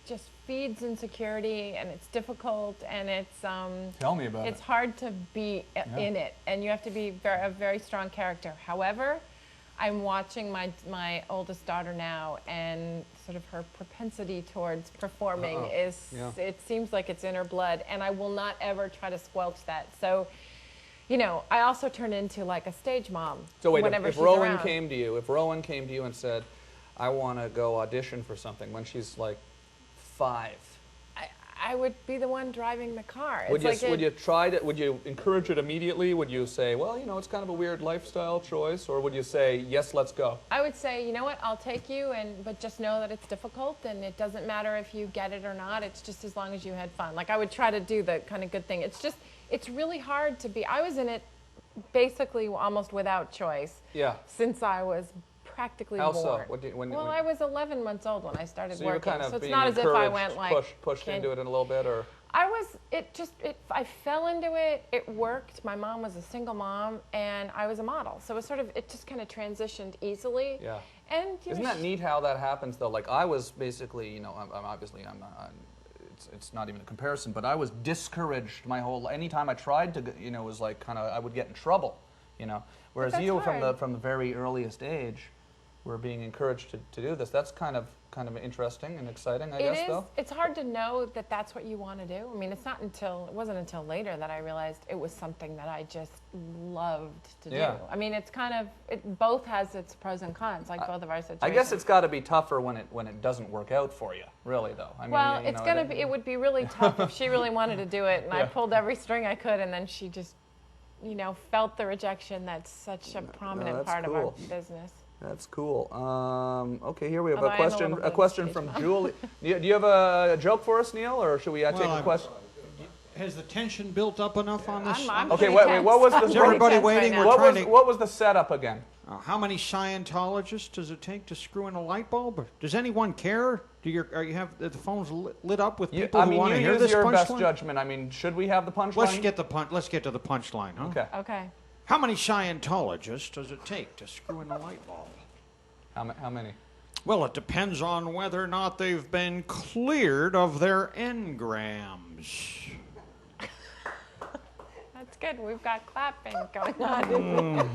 just feeds insecurity, and it's difficult, and it's Tell me about it's hard to be in it, and you have to be a very strong character. However, I'm watching my oldest daughter now, and sort of her propensity towards performing it seems like it's in her blood, and I will not ever try to squelch that. So, I also turn into like a stage mom. So wait, whenever if she's Rowan around. came to you and said, I want to go audition for something, when she's like 5? I would be the one driving the car. Would you try to? Would you encourage it immediately? Would you say, well, you know, it's kind of a weird lifestyle choice, or would you say, yes, let's go? I would say, you know what, I'll take you, but just know that it's difficult, and it doesn't matter if you get it or not. It's just as long as you had fun. Like, I would try to do the kind of good thing. It's really hard to be. I was in it basically almost without choice. Yeah. Since I was practically How born. so? I was 11 months old when I started so you were working. kind of So it's being not as if I went like pushed into it in a little bit, or I fell into it. It worked. My mom was a single mom, and I was a model. So it just kind of transitioned easily. Yeah. And isn't that neat how that happens though? Like I was basically, you know, it's not even a comparison, but I was discouraged my whole. Anytime I tried to, you know, it was like kind of I would get in trouble, you know. Whereas you from the very earliest age were being encouraged to do this. That's kind of interesting and exciting, I guess, though. It's hard to know that that's what you want to do. I mean, it wasn't until later that I realized it was something that I just loved to do. I mean, it's both has its pros and cons, like both of our situations. I guess it's got to be tougher when it doesn't work out for you, really, though. I mean, it would be really tough if she really wanted to do it, and I pulled every string I could, and then she just, you know, felt the rejection. That's such a prominent part of our business. That's cool. Okay, here we have a question from Julie. Do you have a joke for us, Neil, or should we take a question? Has the tension built up enough on this? Okay, wait. What was the? Is everybody waiting? Right what was the setup again? How many Scientologists does it take to screw in a light bulb? Does anyone care? You have the phones lit up with people who want to hear this punchline? Your best judgment. I mean, should we have the punchline? Let's get to the punchline. Huh? Okay. Okay. How many Scientologists does it take to screw in a light bulb? How many? Well, it depends on whether or not they've been cleared of their engrams. That's good. We've got clapping going on.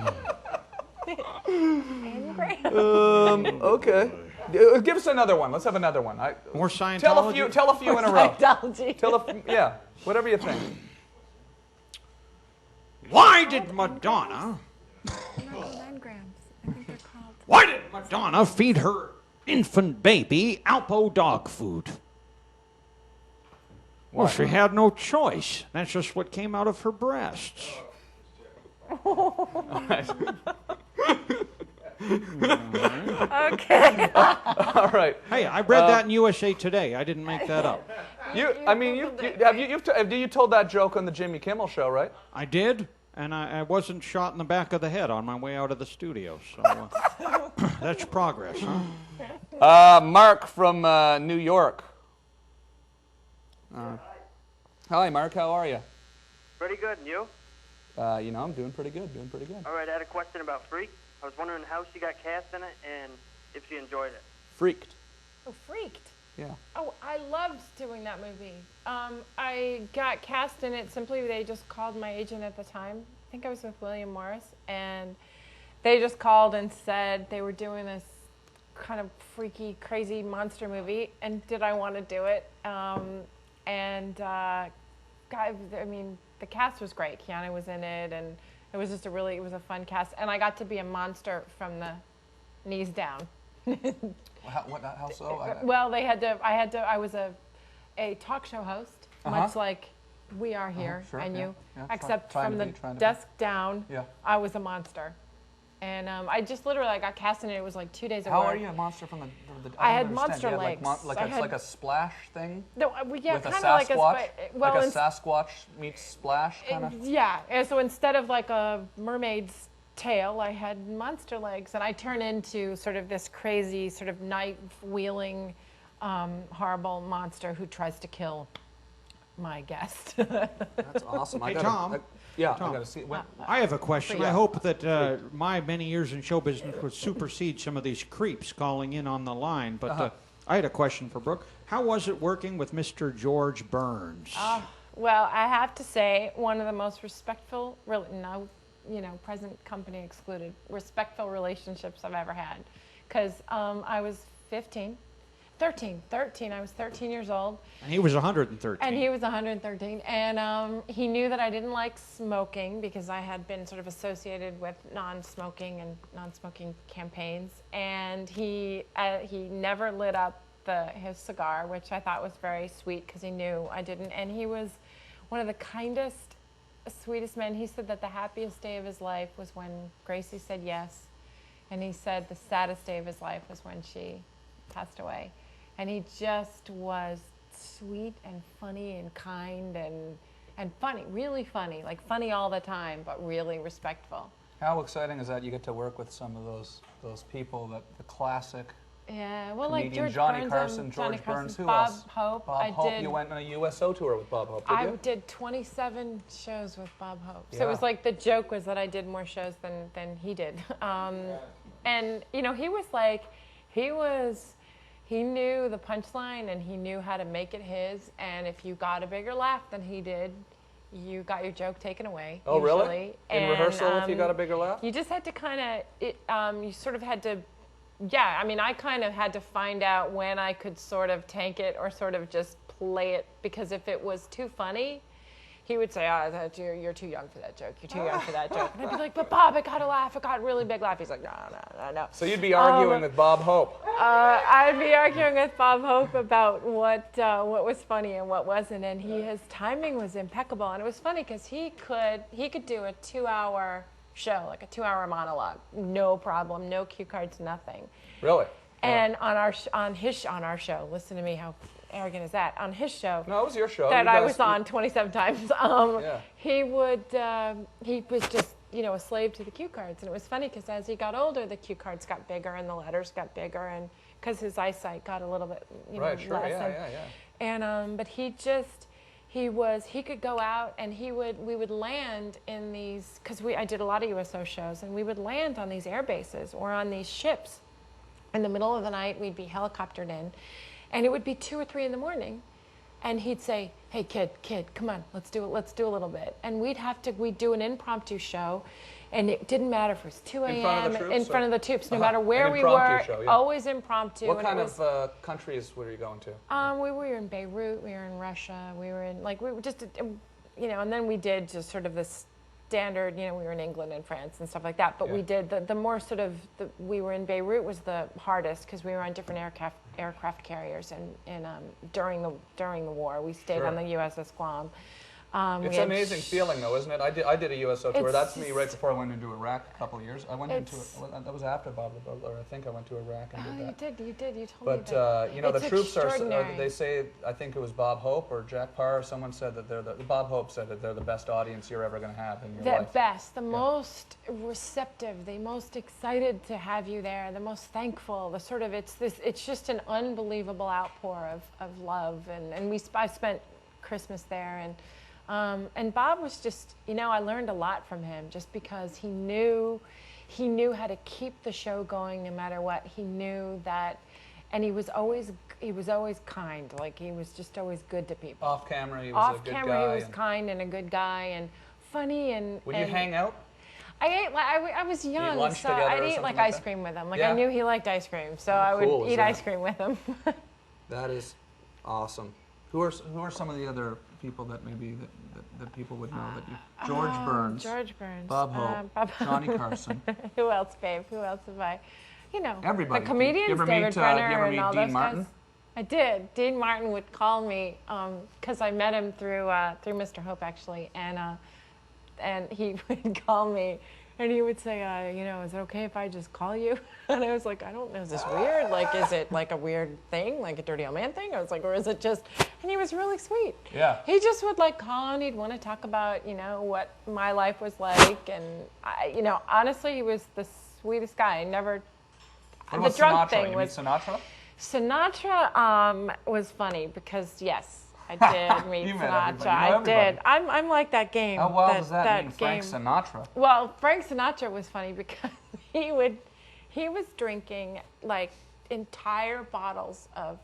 Okay. Give us another one. Let's have another one. More Scientology? Tell a few in a row. Scientology. Whatever you think. Why did Madonna feed her infant baby Alpo dog food? Well, she had no choice. That's just what came out of her breasts. Okay. All right. Hey, I read that in USA Today. I didn't make that up. You told that joke on the Jimmy Kimmel show, right? I did, and I wasn't shot in the back of the head on my way out of the studio. So that's progress, huh? Mark from New York. Hi, Mark. How are you? Pretty good, and you? I'm doing pretty good. All right, I had a question about Freak. I was wondering how she got cast in it and if she enjoyed it. Freaked. Oh, Freaked? Yeah. Oh, I loved doing that movie. I got cast in it simply, they just called my agent at the time. I think I was with William Morris, and they just called and said they were doing this kind of freaky, crazy monster movie, and did I want to do it? The cast was great. Keanu was in it, and it was just it was a fun cast, and I got to be a monster from the knees down. How so? Well, I was a talk show host, much like we are here, and you, except from the desk down, I was a monster. And I just literally got cast in it. It was like 2 days ago. How are you a monster from the I had monster legs. Like a splash thing? No, kind of like a like a Sasquatch meets Splash kind of? Yeah, and so instead of like a mermaid's tail, I had monster legs, and I turn into sort of this crazy, sort of knife-wielding, horrible monster who tries to kill my guest. That's awesome. Hey, Tom. Yeah, Tom, I got to see. I have a question. I hope that my many years in show business would supersede some of these creeps calling in on the line. But I had a question for Brooke. How was it working with Mr. George Burns? Well, I have to say, one of the most respectful, present company excluded, respectful relationships I've ever had. Because I was 13. I was 13 years old. And he was 113. And he was 113. And he knew that I didn't like smoking because I had been sort of associated with non-smoking and non-smoking campaigns. And he never lit up his cigar, which I thought was very sweet because he knew I didn't. And he was one of the kindest, sweetest men. He said that the happiest day of his life was when Gracie said yes. And he said the saddest day of his life was when she passed away. And he just was sweet and funny and kind and funny, really funny, like funny all the time, but really respectful. How exciting is that you get to work with some of those people, the classic yeah, well, comedian, like George Johnny Burns, Carson, Johnny George Carson, Burns, who Bob else? Hope. Bob Hope. You went on a USO tour with Bob Hope, did you? I did 27 shows with Bob Hope. So Yeah. it was like the joke was that I did more shows than he did. And, you know, he was like, he knew the punchline and he knew how to make it his. And if you got a bigger laugh than he did, you got your joke taken away. Oh, usually. really? In rehearsal, if you got a bigger laugh? You just had to kind of, you sort of had to, yeah, I mean, I kind of had to find out when I could sort of tank it or sort of just play it, because if it was too funny, he would say, oh, you're too young for that joke. You're too young for that joke. And I'd be like, but Bob, it got a laugh. It got a really big laugh. He's like, no. So you'd be arguing with Bob Hope. I'd be arguing with Bob Hope about what was funny and what wasn't. And his timing was impeccable. And it was funny because he could do a 2-hour show, like a 2-hour monologue. No problem. No cue cards, nothing. Really? And on his show, listen to me, how arrogant is that? On his show, no, it was your show that I was on 27 times. Yeah. He was just, you know, a slave to the cue cards, and it was funny because as he got older, the cue cards got bigger and the letters got bigger, and because his eyesight got a little bit, you know, right, sure, less. yeah. And but he could go out and we would land in these, because I did a lot of USO shows, and we would land on these air bases or on these ships. In the middle of the night, we'd be helicoptered in, and it would be 2 or 3 in the morning, and he'd say, "Hey, kid, come on, let's do a little bit." And we'd do an impromptu show, and it didn't matter if it was 2 a.m. in front of the troops, no matter where we were, show, yeah. always impromptu. What kind of countries were you going to? We were in Beirut, we were in Russia, we were just, you know, and then we did just sort of this standard, you know, we were in England and France and stuff like that, but we did the more sort of, we were in Beirut was the hardest because we were on different aircraft carriers, and during the war, we stayed on the USS Guam. It's an amazing feeling, though, isn't it? I did a USO tour. That's me right before I went into Iraq a couple of years. I went into that was after Bob, or I think I went to Iraq and did that. You did. You told me But that. you know, it's the troops are. extraordinary. They say, I think it was Bob Hope or Jack Parr or someone said that Bob Hope said that they're the best audience you're ever going to have in your life. The best, the most receptive, the most excited to have you there, the most thankful. The sort of it's just an unbelievable outpour of love, and I spent Christmas there, and Bob was just, you know, I learned a lot from him just because he knew how to keep the show going no matter what. He knew that, and he was always kind. Like, he was just always good to people. Off camera, he was a good guy. Off camera, he was kind and a good guy and funny and. Would you hang out? I was young, lunch so together I'd or eat something like like ice that? cream with him. Like, Yeah. I knew he liked ice cream, so I would eat ice cream with him. That is awesome. Who are some of the other people that maybe that people would know that you? George Burns. George Burns. Bob Hope. Johnny Carson. Who else, babe? Who else have I? You know, Everybody. the comedians, You ever David meet, Brenner you ever and meet all Dean those Martin? guys. I did. Dean Martin would call me because I met him through Mr. Hope, actually, and he would call me. And he would say, you know, is it okay if I just call you? And I was like, I don't know, is this weird? Like, is it like a weird thing, like a dirty old man thing? I was like, or is it just, and he was really sweet. Yeah. He just would like call and he'd want to talk about, you know, what my life was like. And, you know, honestly, he was the sweetest guy. I never, What the about drunk Sinatra? thing You was, meet Sinatra? Sinatra was funny because, yes, I did meet You met Sinatra. everybody. You know I everybody. did. I'm like that game. How wild does that mean, Frank game. Sinatra? Well, Frank Sinatra was funny because he was drinking like entire bottles of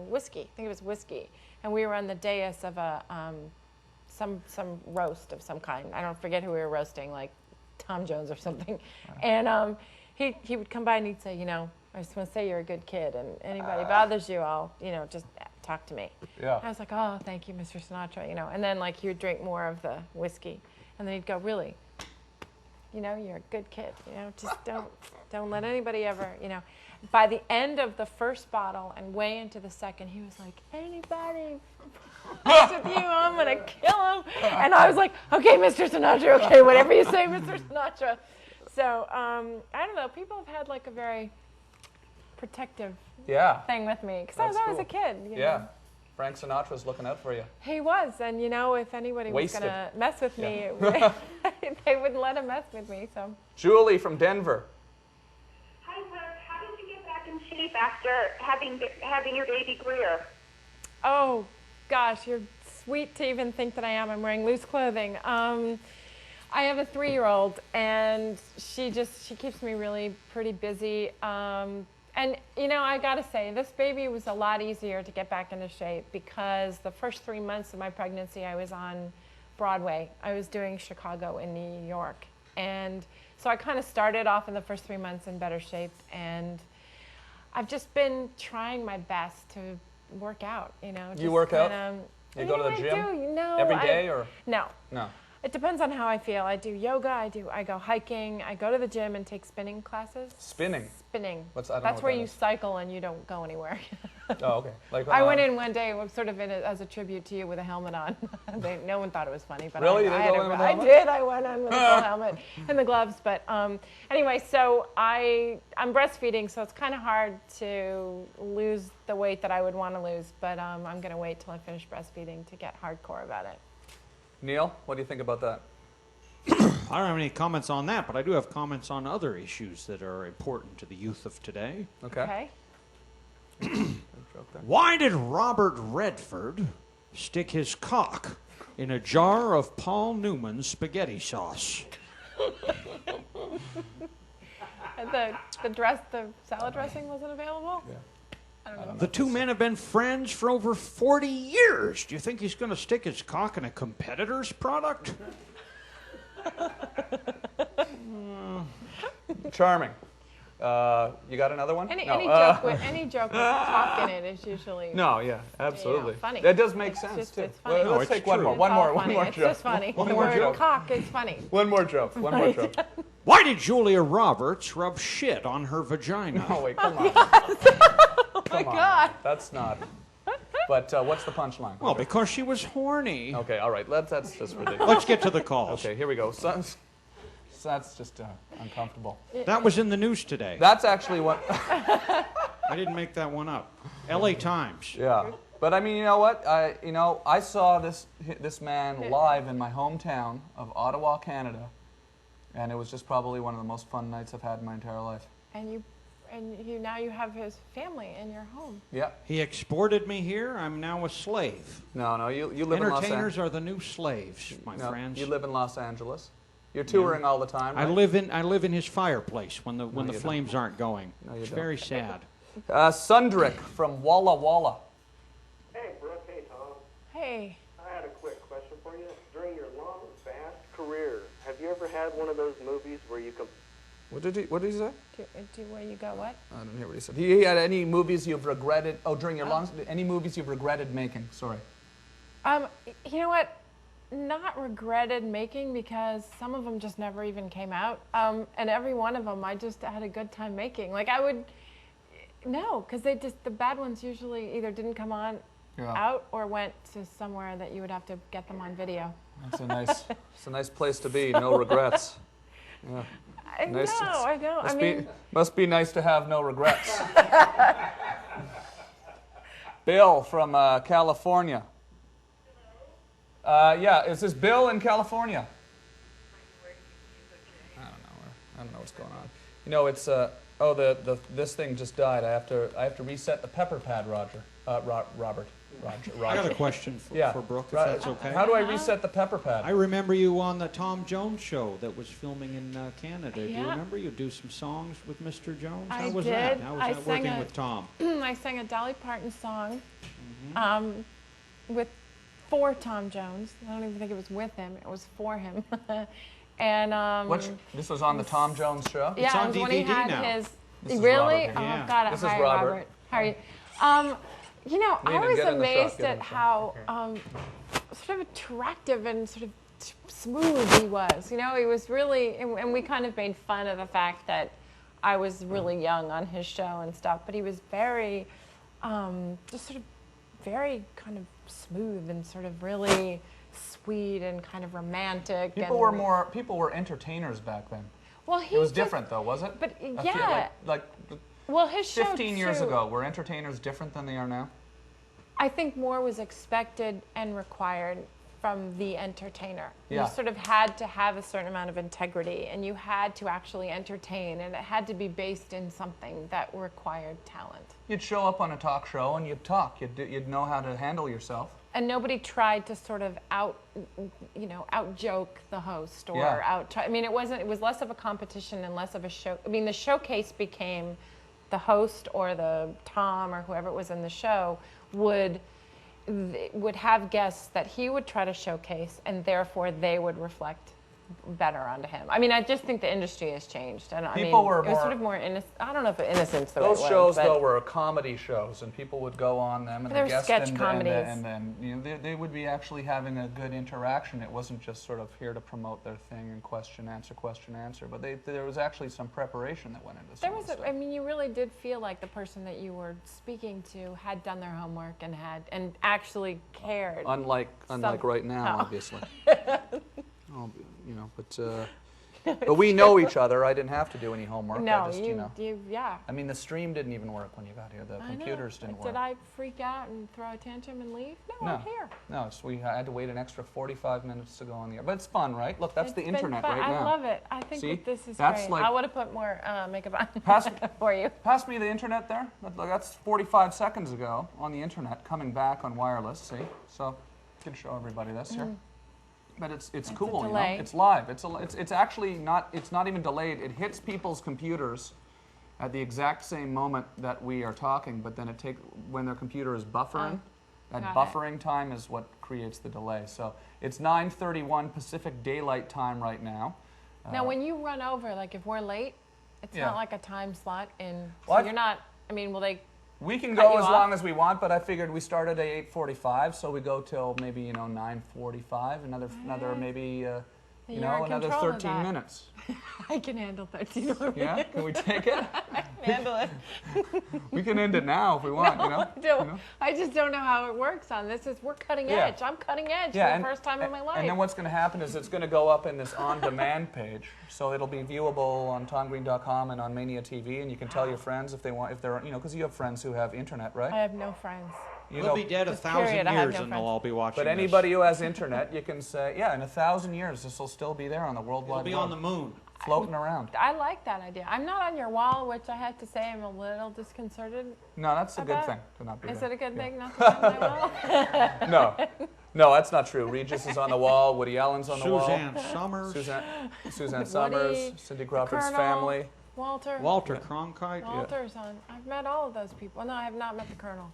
whiskey. I think it was whiskey, and we were on the dais of a some roast of some kind. I don't forget who we were roasting, like Tom Jones or something. And he would come by and he'd say, you know, I just want to say you're a good kid, and anybody bothers you, I'll, you know, just talk to me. Yeah. I was like, oh, thank you, Mr. Sinatra, you know. And then like he would drink more of the whiskey, and then he'd go, really? you know, you're a good kid. You know, just don't let anybody ever, you know. By the end of the first bottle and way into the second, he was like, anybody mess with you, I'm going to kill him. And I was like, okay, Mr. Sinatra, okay, whatever you say, Mr. Sinatra. So, I don't know, people have had like a very protective thing with me. Because I was always a kid. You know? Frank Sinatra's looking out for you. He was, and you know, if anybody was going to mess with me, they wouldn't let him mess with me. So, Julie from Denver. Hi, Brooke. How did you get back in shape after having your baby Greer? oh gosh, you're sweet to even think that I am. I'm wearing loose clothing. I have a 3-year-old, and she keeps me really pretty busy. And, you know, I got to say, this baby was a lot easier to get back into shape because the first 3 months of my pregnancy, I was on Broadway. I was doing Chicago and New York. And so I kind of started off in the first 3 months in better shape. And I've just been trying my best to work out, you know. You work out? You go to the gym? I do, you know. Every day or? No. No. It depends on how I feel. I do yoga, I go hiking, I go to the gym and take spinning classes. Spinning? Spinning. That's where you cycle and you don't go anywhere. Oh, okay. Like, I went in one day, sort of as a tribute to you, with a helmet on. No one thought it was funny, but really? I did. I went on with a full helmet and the gloves. But anyway, so I'm breastfeeding, so it's kind of hard to lose the weight that I would want to lose. But I'm going to wait till I finish breastfeeding to get hardcore about it. Neil, what do you think about that? I don't have any comments on that, but I do have comments on other issues that are important to the youth of today. Okay. Why did Robert Redford stick his cock in a jar of Paul Newman's spaghetti sauce? The salad dressing wasn't available? Yeah. I don't know. The two men have been friends for over 40 years. Do you think he's going to stick his cock in a competitor's product? Charming. You got another one? Any joke with cock in it is usually absolutely. Funny. That does make sense too. It's funny. Let's take one more. One more It's joke. just funny. One The more word joke. cock is funny. One more joke. One more joke. Why did Julia Roberts rub shit on her vagina? Oh wait, come on. Oh my God. That's not. But what's the punchline? Well, because she was horny. Okay, all right. That's just ridiculous. Let's get to the calls. Okay, here we go. So that's just uncomfortable. That was in the news today. That's actually what. I didn't make that one up. L.A. Times. Yeah, but I mean, you know what? I saw this man live in my hometown of Ottawa, Canada, and it was just probably one of the most fun nights I've had in my entire life. And now you have his family in your home. Yeah. He exported me here. I'm now a slave. No, you live in Los Angeles. Entertainers are the new slaves, my friends. You live in Los Angeles. You're touring all the time, right? I live in his fireplace when the flames aren't going. No, you it's don't. very sad. Sundrick from Walla Walla. Hey, Brooke. Hey, Tom. Hey. I had a quick question for you. During your long, vast career, have you ever had one of those movies where you What did he say? Where you go what? I don't hear what he said. He had any movies you've regretted? Oh, during your any movies you've regretted making? Sorry. You know what? Not regretted making because some of them just never even came out. And every one of them I just had a good time making. Like because the bad ones usually either didn't come on out or went to somewhere that you would have to get them on video. It's a nice place to be. No regrets. Yeah. I know. Must be nice to have no regrets. Bill from California. Is this Bill in California? I don't know what's going on. You know, it's this thing just died. I have to reset the pepper pad, Roger. Robert. I got a question for Brooke, if that's okay. How do I reset the pepper pad? I remember you on the Tom Jones show that was filming in Canada. Yeah. Do you remember you do some songs with Mr. Jones? How I was did. that? How was that working with Tom? I sang a Dolly Parton song for Tom Jones. I don't even think it was with him. It was for him. And this was on the Tom Jones show? It's on it was DVD when he had now. His. This is really? Robert. Oh God! This is Hi, Robert. How are you? You know, I was amazed at how sort of attractive and sort of smooth he was. You know, he was really, and we kind of made fun of the fact that I was really young on his show and stuff, but he was very, just sort of very kind of smooth and sort of really sweet and kind of romantic. People were entertainers back then. Well, it was different though, was it? But I yeah. feel like well, his show 15 years ago, were entertainers different than they are now? I think more was expected and required from the entertainer. Yeah. You sort of had to have a certain amount of integrity, and you had to actually entertain, and it had to be based in something that required talent. You'd show up on a talk show and you'd talk. You'd know how to handle yourself. And nobody tried to sort of out joke the host or I mean, it was less of a competition and less of a show. I mean, the showcase became the host or the Tom or whoever it was in the show would have guests that he would try to showcase, and therefore they would reflect better onto him. I mean, I just think the industry has changed, and it was sort of more innocent. I don't know if innocent's the right word. Those shows though were comedy shows, and people would go on them, and they were sketch comedies, and then they would be actually having a good interaction. It wasn't just sort of here to promote their thing and question answer, but there was actually some preparation that went into some of the stuff. I mean, you really did feel like the person that you were speaking to had done their homework and actually cared. Unlike right now, obviously. Oh, but we know each other. I didn't have to do any homework. No, yeah. I mean, the stream didn't even work when you got here. The computers didn't work. Did I freak out and throw a tantrum and leave? No, I'm here. No, so we had to wait an extra 45 minutes to go on the air. But it's fun, right? Look, that's the internet right now. I love it. I think that this is that's great. like, I would have put more makeup on for you. Pass me the internet there. That's 45 seconds ago on the internet, coming back on wireless. See? So I can show everybody this here. But it's cool, you know. It's live. It's actually not. It's not even delayed. It hits people's computers at the exact same moment that we are talking. But then when their computer is buffering, that buffering time is what creates the delay. So it's 9:31 Pacific Daylight Time right now. Now, when you run over, like if we're late, it's not like a time slot in. So What? you're not. I mean, will they? We can go as long as we want, but I figured we started at 8:45, so we go till maybe 9:45. Another maybe another 13 minutes. I can handle 13 more minutes. Yeah, can we take it? I can handle it. We can end it now if we want. I just don't know how it works on this. We're cutting edge. I'm cutting edge for the first time in my life. And then what's going to happen is it's going to go up in this on-demand page, so it'll be viewable on TomGreen.com and on Mania TV, and you can tell your friends if they're because you have friends who have internet, right? I have no friends. We'll be dead 1,000 years and they'll all be watching. But anybody who has internet, you can say, in 1,000 years, this will still be there on the World Wide Web. It'll be on the moon. Floating around. I like that idea. I'm not on your wall, which I have to say I'm a little disconcerted. No, that's a good thing to not be there. Is it a good thing not to be on my wall? No, that's not true. Regis is on the wall. Woody Allen's on the wall. Suzanne Summers, Cindy Crawford's family. Walter Cronkite. Walter's on. I've met all of those people. No, I have not met the Colonel.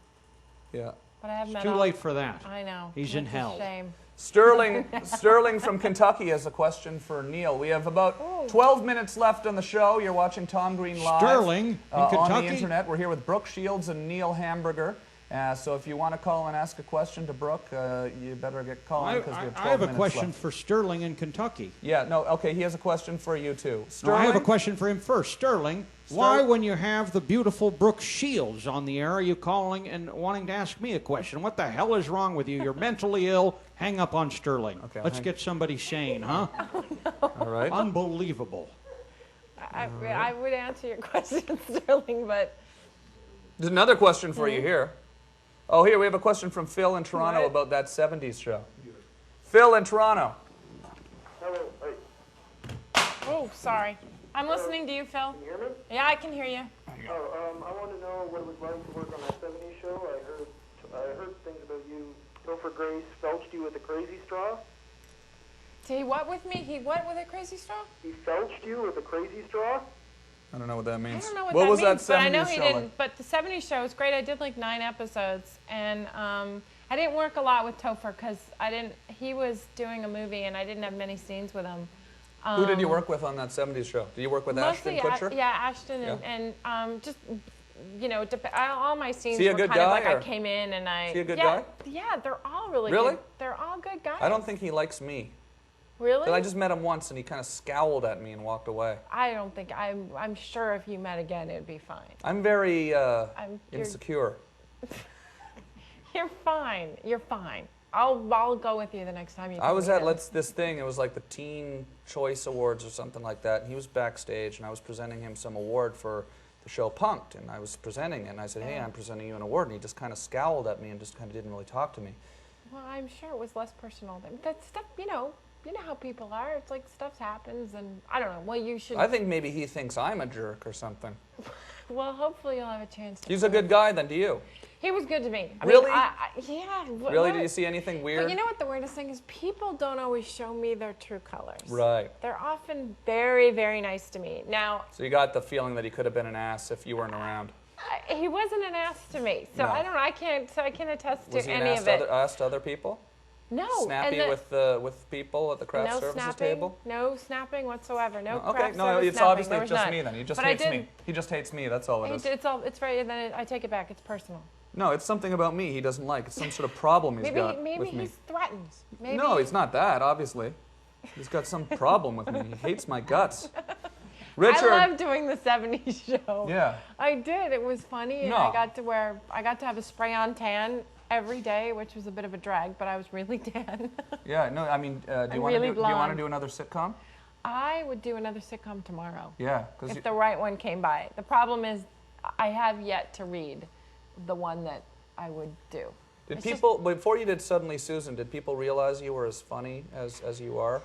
Yeah. But I have met Too late for that. I know. He's in hell. Shame. Sterling from Kentucky has a question for Neil. We have about 12 minutes left on the show. You're watching Tom Green live. Sterling in Kentucky. On the internet. We're here with Brooke Shields and Neil Hamburger. So if you want to call and ask a question to Brooke, you better get calling because we have 12 minutes I have a question left. for Sterling in Kentucky. Yeah, no, okay, he has a question for you too. Sterling? No, I have a question for him first. Sterling, why when you have the beautiful Brooke Shields on the air are you calling and wanting to ask me a question? What the hell is wrong with you? You're mentally ill. Hang up on Sterling. Okay, let's get somebody sane, huh? Oh, no. All right. Unbelievable. I would answer your question, Sterling, but... There's another question for you here. Oh, here we have a question from Phil in Toronto about that 70s show. Phil in Toronto. Hello. Oh, sorry. I'm listening to you, Phil. Can you hear me? Yeah, I can hear you. I want to know what it was like to work on that 70s show. I heard things about you. Topher Grace felched you with a crazy straw. He what with me? He what with a crazy straw? He felched you with a crazy straw? I don't know what that means. I don't know what, what that was means, that 70s but I know he show didn't. like? But the 70s show was great. I did like 9 episodes, and I didn't work a lot with Topher because he was doing a movie, and I didn't have many scenes with him. Who did you work with on that 70s show? Did you work with Ashton Kutcher? Yeah, Ashton, and just all my scenes were kind of like I came in and I. Is he a good guy? Yeah, they're all really Really? good. They're all good guys. I don't think he likes me. Really? But I just met him once, and he kind of scowled at me and walked away. I don't think I'm sure if you met again, it'd be fine. I'm very insecure. You're fine. You're fine. I'll go with you the next time you. I was at him. this thing. It was like the Teen Choice Awards or something like that. And he was backstage, and I was presenting him some award for the show Punk'd, and I was presenting, and I said, "Hey, I'm presenting you an award," and he just kind of scowled at me and just kind of didn't really talk to me. Well, I'm sure it was less personal than that stuff. You know how people are. It's like stuff happens, and I don't know. Well, you should. I think maybe he thinks I'm a jerk or something. Well, hopefully you'll have a chance to. He's a good guy, then, to you? He was good to me. Really? Yeah. Really? Did you see anything weird? But you know what the weirdest thing is? People don't always show me their true colors. Right. They're often very, very nice to me. Now. So you got the feeling that he could have been an ass if you weren't around. He wasn't an ass to me, so No. I don't know. I can't attest to Was he any an of it. ass to other people? No. Snappy with people at the craft no services snapping, table? No snapping whatsoever. No Okay, craft no, service it's snapping. obviously There was just none. me then. He just But hates me. He just hates me. That's all it is. It's very. Then I take it back. It's personal. No, it's something about me he doesn't like. It's some sort of problem he's got Maybe with me. he's threatened. Maybe No, it's not that, obviously. He's got some problem with me. He hates my guts. Richard. I love doing the 70s show. Yeah. I did. It was funny, and No. I got to have a spray-on tan every day, which was a bit of a drag, but I was really tan. Yeah, no, I mean, do you want to do another sitcom? I would do another sitcom tomorrow. Yeah, if the right one came by. The problem is, I have yet to read the one that I would do. Did people, before you did Suddenly Susan, did people realize you were as funny as you are?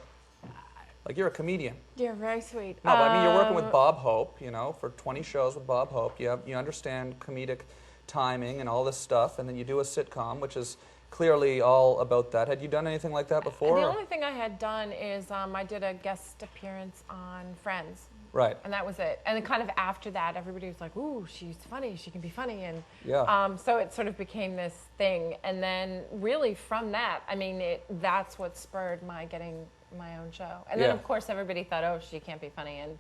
Like, you're a comedian. You're very sweet. No, but I mean, you're working with Bob Hope, for 20 shows with Bob Hope. You understand comedic timing and all this stuff, and then you do a sitcom, which is clearly all about that. Had you done anything like that before? The only thing I had done is I did a guest appearance on Friends. Right. And that was it. And then kind of after that, everybody was like, ooh, she's funny. She can be funny. And yeah. So it sort of became this thing. And then really from that, I mean, that's what spurred my getting my own show. And then, of course, everybody thought, oh, she can't be funny. And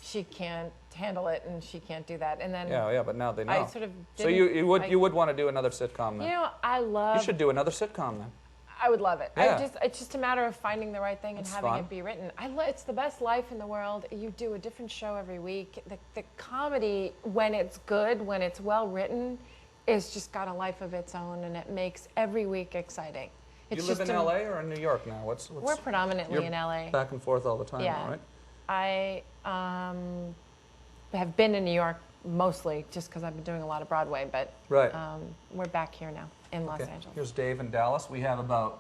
she can't handle it. And she can't do that. And then yeah, but now they know. I sort of so you would want to do another sitcom then? You should do another sitcom then. I would love it. Yeah. It's just a matter of finding the right thing and having it be written. It's the best life in the world. You do a different show every week. The comedy, when it's good, when it's well written, is just got a life of its own, and it makes every week exciting. You live in LA or in New York now? We're predominantly in LA. Back and forth all the time, yeah. right? I have been in New York mostly just because I've been doing a lot of Broadway, but we're back here now in Los Angeles. Here's Dave in Dallas. We have I'll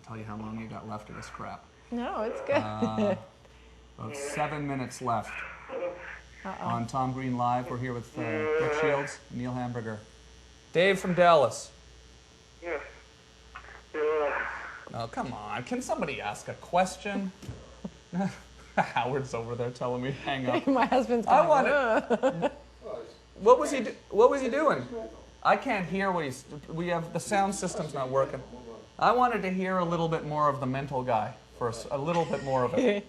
tell you how long you got left of this crap. No, it's good. About 7 minutes left on Tom Green Live. We're here with Brooke Shields, Neil Hamburger. Dave from Dallas. Yeah. Oh, come on. Can somebody ask a question? Howard's over there telling me to hang up. My husband's going, I want it. What was he doing? I can't hear what the sound system's not working. I wanted to hear a little bit more of the mental guy first, a little bit more of it.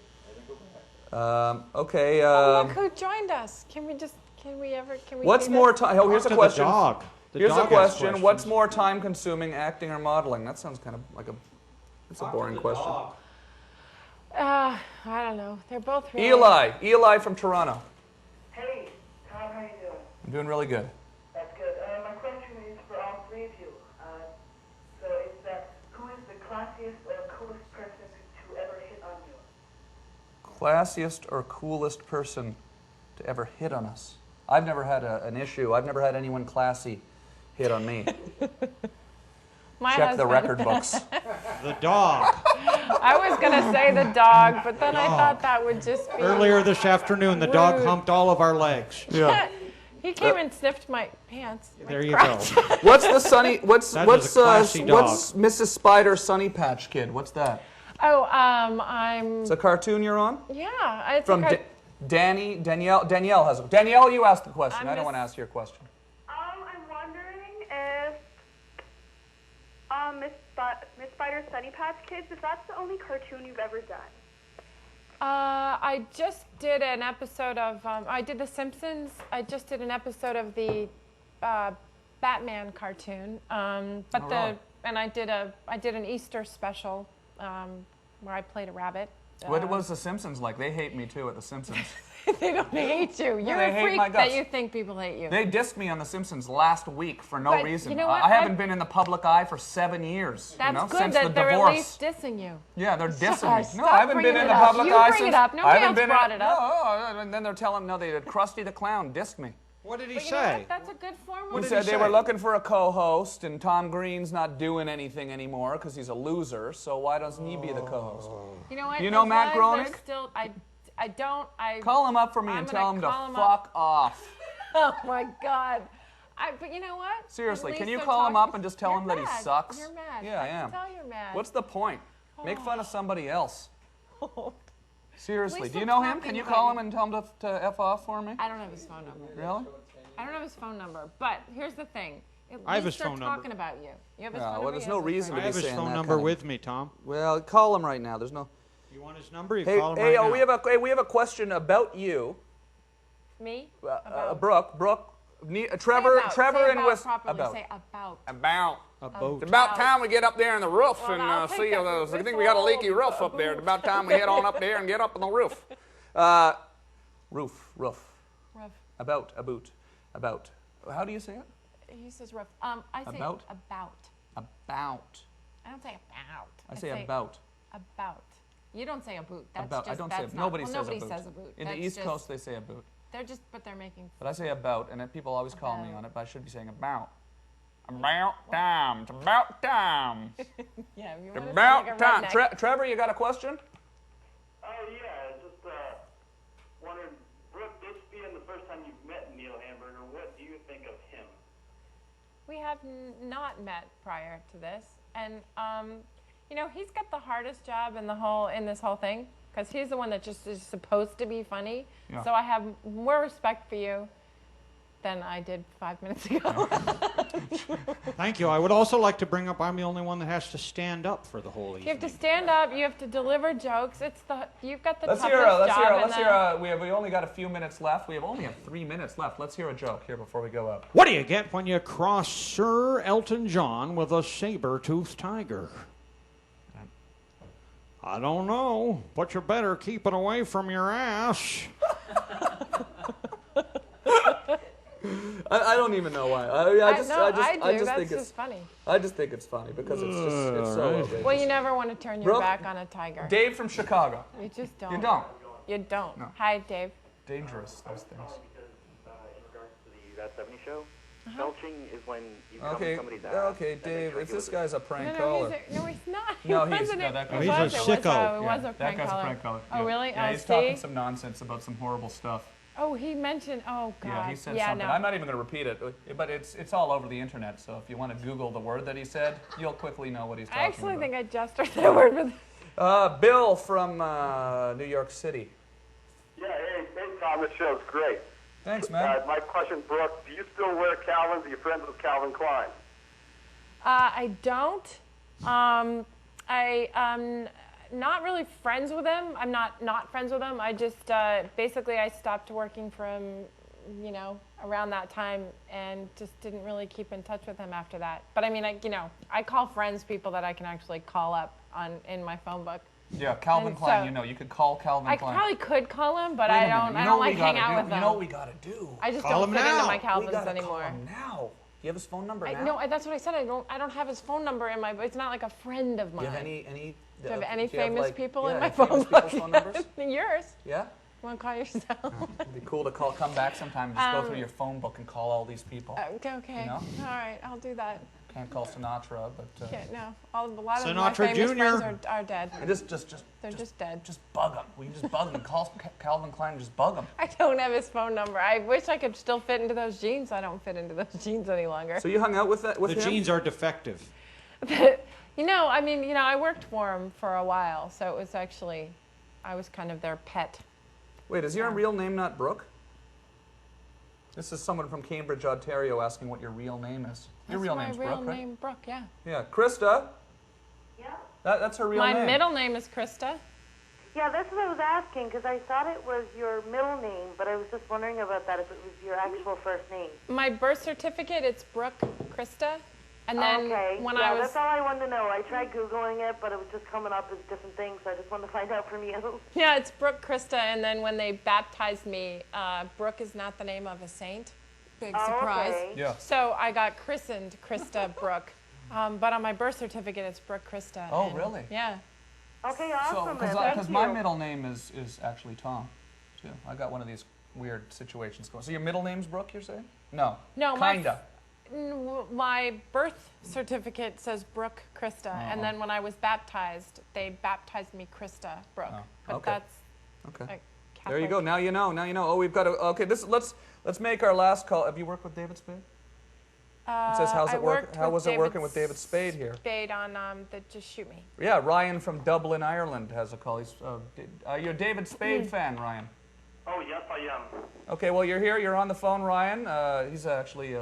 Okay. Look who joined us. Can we What's more time? Oh, here's a question. Here's a question. What's more time consuming, acting or modeling? That sounds kind of like it's a boring question. I don't know. They're both really... Eli from Toronto. Hey, Tom, how you doing? I'm doing really good. That's good. My question is for all three of you. So it's who is the classiest or coolest person to ever hit on you? Classiest or coolest person to ever hit on us? I've never had an issue. I've never had anyone classy hit on me. Check the record books. The dog. I was going to say the dog, but then I thought that would just be... Earlier this afternoon, the dog humped all of our legs. Yeah. He came and sniffed my pants. There you go. What's the Sunny... What's Mrs. Spider Sunny Patch Kid? What's that? Oh, I'm... It's a cartoon you're on? Yeah. It's from Danielle. Danielle, you asked the question. I don't want to ask your question. I'm wondering if Miss Spider's Sunny Patch Kids, if that's the only cartoon you've ever done. I just did an episode of, I did The Simpsons. I just did an episode of the Batman cartoon. And I did an Easter special where I played a rabbit. What was The Simpsons like? They hate me too at The Simpsons. They don't hate you. You're they a hate freak my guts. that you think people hate you. They dissed me on The Simpsons last week for no But reason. you know what? I haven't been in the public eye for 7 years. That's good since that the they're divorce. at least dissing you. Yeah, they're dissing me. Stop No, I haven't been bringing in it the up. public You eye bring since. it up. Nobody else brought it up. No, and then they're telling no, they did. Krusty the Clown dissed me. What did he But you know say? what? That's a good form He of said they were looking for a co-host, and Tom Green's not doing anything anymore because he's a loser. So why doesn't he be the co-host? You know what? You know As Matt long as Groening? they're Still, I don't. Call him up for me I'm and gonna tell him to call him fuck off. Oh my God. But you know what? Seriously, At can least you they're call him talking- up and just tell You're him that he mad. sucks? You're mad. Yeah, I can am. tell you're mad. What's the point? Make fun of somebody else. Seriously, least do you they're know him? talking Can you about call you. him and tell him to F off for me? I don't have his phone number. Really? I don't have his phone number. But here's the thing. At I have least his phone they're number. talking about you. You have his Yeah, phone well, number? there's He no has his reason phone to I be have his saying phone that number kind of- with me, Tom. Well, call him right now. There's no. You want his number? You Hey, call him hey, right now. we have a question about you. Me? Brooke, Trevor, Say about. Trevor, Say and about Wis. Properly. About. Say about. A boat. It's about time we get up there on the roof Well, and I'll take see. that. I It's think we got a all leaky roof up there. It's about time we head on up there and get up on the roof. Roof. Rough. About. How do you say it? He says rough. I say About? about. About. I don't say about. I say about. About. You don't say a boot. That's About. just, I don't that's say. not, Nobody well, says nobody a boot. says a boot. In the That's East just, Coast, they say a boot. but they're making. But I say about, and then people always call me About. on it. But I should be saying about. About time. It's about time. Yeah, you It's want to about like a time. redneck. Trevor, you got a question? Oh, yeah, just wondering, Brooke, this being the first time you've met Neil Hamburger, what do you think of him? We have not met prior to this, and you know, he's got the hardest job in this whole thing because he's the one that just is supposed to be funny. Yeah. So I have more respect for you than I did 5 minutes ago. Thank you. I would also like to bring up I'm the only one that has to stand up for the whole You evening. have to stand up. You have to deliver jokes. You've got the toughest Let's job. hear. We only got a few minutes left. We only have 3 minutes left. Let's hear a joke here before we go up. What do you get when you cross Sir Elton John with a saber-toothed tiger? I don't know, but you better keep it away from your ass. I don't even know why. I just That's think it's just funny. I just think it's funny because it's so outrageous. Well, you never want to turn your Brooke, back on a tiger. Dave from Chicago. You just don't. You don't. You don't. No. Hi, Dave. Dangerous, those things. In regards to the That 70 Show, belching is when you come Okay, in somebody's ass. okay, Dave. If this guy's a prank No, caller. he's not. No, He he's wasn't no, it. that It guy's was, a it was, sicko. it was a that prank guy's caller. a prank caller. Oh, Yeah. really? Yeah, Oh, he's see? talking some nonsense about some horrible stuff. Oh, he mentioned. Oh, God. Yeah, he said yeah, something. No. I'm not even going to repeat it, but it's all over the internet. So if you want to Google the word that he said, you'll quickly know what he's talking I actually about. think I just heard that word with. Bill from New York City. Yeah, hey, Tom, this show's great. Thanks, man. My question, Brooke, do you still wear Calvin's? Are you friends with Calvin Klein? I don't. I'm not really friends with him. I'm not friends with him. I just basically I stopped working for him, around that time, and just didn't really keep in touch with him after that. But I mean, I call friends people that I can actually call up in my phone book. Yeah, Calvin And Klein. so- you could call Calvin I Klein. probably could call him, but Wait a I minute. don't. You I know don't what we like hang gotta out do? with them. You know what we gotta do? I just Call don't him fit into now. my We Calvins gotta anymore. call him now. Do you have his phone number now? No, that's what I said. I don't have his phone number in my. It's not like a friend of Do mine. you have any? Do you have any famous like, people yeah, in my any famous phone people's book? phone numbers? Yours. Yeah. Want to call yourself? It'd be cool to come back sometime and just go through your phone book and call all these people. Okay. You know? All right, I'll do that. Can't call Sinatra, but Can't, no. A lot of my Sinatra famous Jr. friends are dead. and They're just dead. just bug him. We can just bug him. Call Calvin Klein and just bug him. I don't have his phone number. I wish I could still fit into those jeans. I don't fit into those jeans any longer. So you hung out with The him? jeans are defective. I worked for him for a while, so it was actually, I was kind of their pet. Wait, is your real name not Brooke? This is someone from Cambridge, Ontario, asking what your real name is. Your real name's my real Brooke, right? name, Brooke, yeah. Yeah, Krista. Yeah. That's her real name. My middle name is Krista. Yeah, that's what I was asking, because I thought it was your middle name, but I was just wondering about that, if it was your actual first name. My birth certificate, it's Brooke Krista. And then when I was... that's all I wanted to know. I tried Googling it, but it was just coming up as different things, so I just wanted to find out from you. Yeah, it's Brooke Krista, and then when they baptized me, Brooke is not the name of a saint. Big surprise. Okay. Yeah. So I got christened Krista Brooke, but on my birth certificate it's Brooke Krista. Oh, really? Yeah. Okay, awesome. Because my middle name is actually Tom, too. I got one of these weird situations going. So your middle name's Brooke, you're saying? No. No, kinda. My birth certificate says Brooke Krista, and then when I was baptized, they baptized me Krista Brooke. But that's okay. There you go. Now you know. Now you know. Oh, we've got to. Okay, let's make our last call. Have you worked with David Spade? It says how's it work? How was it working with David Spade here? Spade on the Just Shoot Me. Yeah, Ryan from Dublin, Ireland has a call. He's you're a David Spade fan, Ryan. Oh yes, I am. Okay, well you're here. You're on the phone, Ryan. He's actually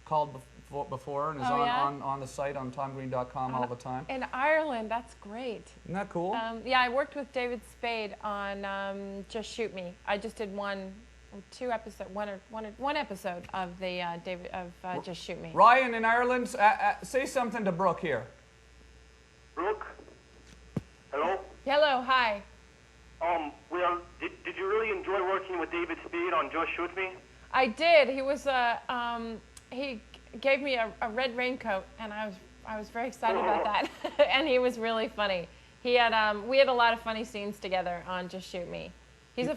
called before and is on the site on TomGreen.com all the time. In Ireland, that's great. Isn't that cool? Yeah, I worked with David Spade on Just Shoot Me. I just did one episode of the Just Shoot Me. Ryan in Ireland, say something to Brooke here. Brooke, hello. Hello, hi. Well, did you really enjoy working with David Spade on Just Shoot Me? I did. He was he gave me a red raincoat, and I was very excited about that. And he was really funny. He had we had a lot of funny scenes together on Just Shoot Me. He's a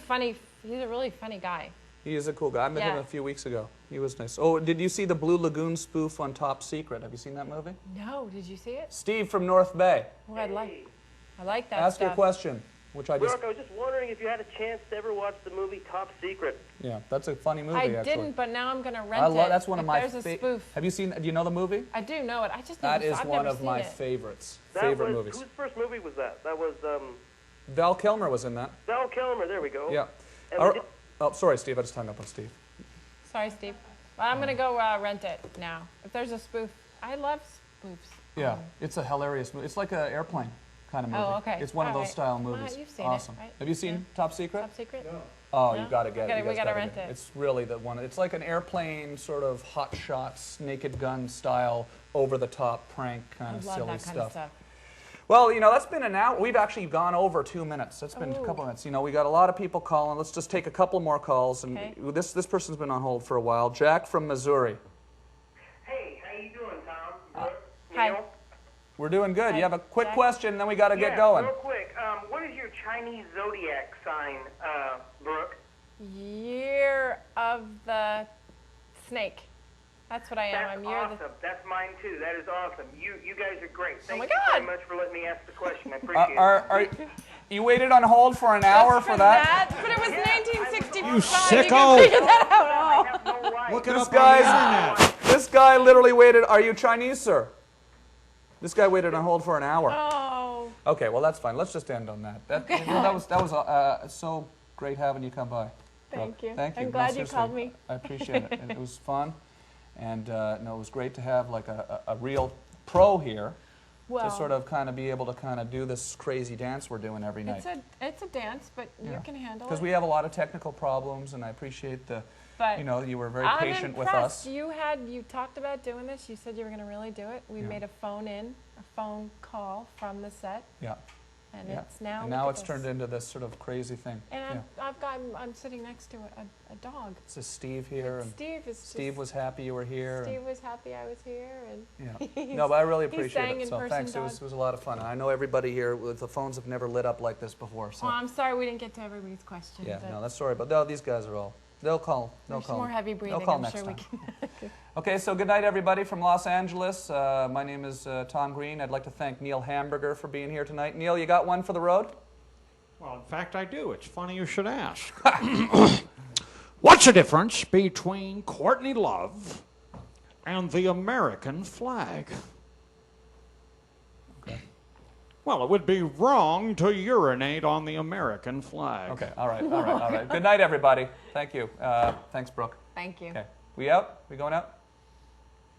really funny guy. He is a cool guy. I met him a few weeks ago. He was nice. Oh, did you see the Blue Lagoon spoof on Top Secret? Have you seen that movie? No, did you see it? Steve from North Bay. Oh, I like that Ask stuff. your question, which I just... Brooke, I was just wondering if you had a chance to ever watch the movie Top Secret. Yeah, that's a funny movie, I actually. didn't, but now I'm going to rent it. That's one of my... There's a spoof. Have you seen... Do you know the movie? I do know it. I just That never, is I've one never of my seen it. favorites. Whose Movies. first movie was that? That was... Val Kilmer was in that. Val Kilmer, there we go. Yeah. Oh, sorry, Steve. I just hung up on Steve. Sorry, Steve. Well, I'm going to go rent it now. If there's a spoof, I love spoofs. Yeah, it's a hilarious movie. It's like an airplane kind of movie. Oh, okay. It's one of those style Well, movies. you've seen awesome. it, right? Have you seen Top Secret? Top Secret? No. Oh, No? you got to get it. We got to rent it. It's really the one. It's like an airplane sort of hot shots, Naked Gun style, over the top prank kind of silly love that stuff. kind of stuff. Well, you know, that's been an hour. We've actually gone over 2 minutes. It's been a couple minutes. You know, we got a lot of people calling. Let's just take a couple more calls. And this person's been on hold for a while. Jack from Missouri. Hey, how you doing, Tom? Hi. We're doing good. You have a quick question, and then we got to get going. Real quick. What is your Chinese zodiac sign, Brooke? Year of the Snake. That's what I am. That's I'm year awesome. That's mine too. That is awesome. You guys are great. Thank my you God. very much for letting me ask the question. I appreciate it. You waited on hold for an hour for that? But it was 1965. You sicko! Figure that out. Oh. Look it up on the internet. This guy literally waited. Are you Chinese, sir? This guy waited on hold for an hour. Oh. Okay, well that's fine. Let's just end on that. That was so great having you come by. Thank you. Thank you. I'm glad you seriously, called me. I appreciate it. It was fun, and no, it was great to have like a real pro here to sort of kind of be able to kind of do this crazy dance we're doing every night. It's a dance, but you can handle it. Because we have a lot of technical problems, and I appreciate the. But you know, you were very patient with us. You talked about doing this. You said you were going to really do it. We made a phone call from the set. Yeah. And it's now. And now it's turned into this sort of crazy thing. And I'm sitting next to a dog. This is Steve here, and Steve was happy you were here. Steve was happy I was here, and yeah. No, but I really appreciate sang it. in So person, thanks. It was a lot of fun. I know everybody here. The phones have never lit up like this before. So. Well, I'm sorry we didn't get to everybody's question. Yeah, no, that's sorry, but no, these guys are all. They'll call. There's more heavy breathing. They'll call I'm next sure time. we can. Okay, so good night, everybody from Los Angeles. My name is Tom Green. I'd like to thank Neil Hamburger for being here tonight. Neil, you got one for the road? Well, in fact, I do. It's funny you should ask. What's the difference between Courtney Love and the American flag? Okay. Well, it would be wrong to urinate on the American flag. Okay, all right. Good night, everybody. Thank you. Thanks, Brooke. Thank you. Okay, we out? We going out?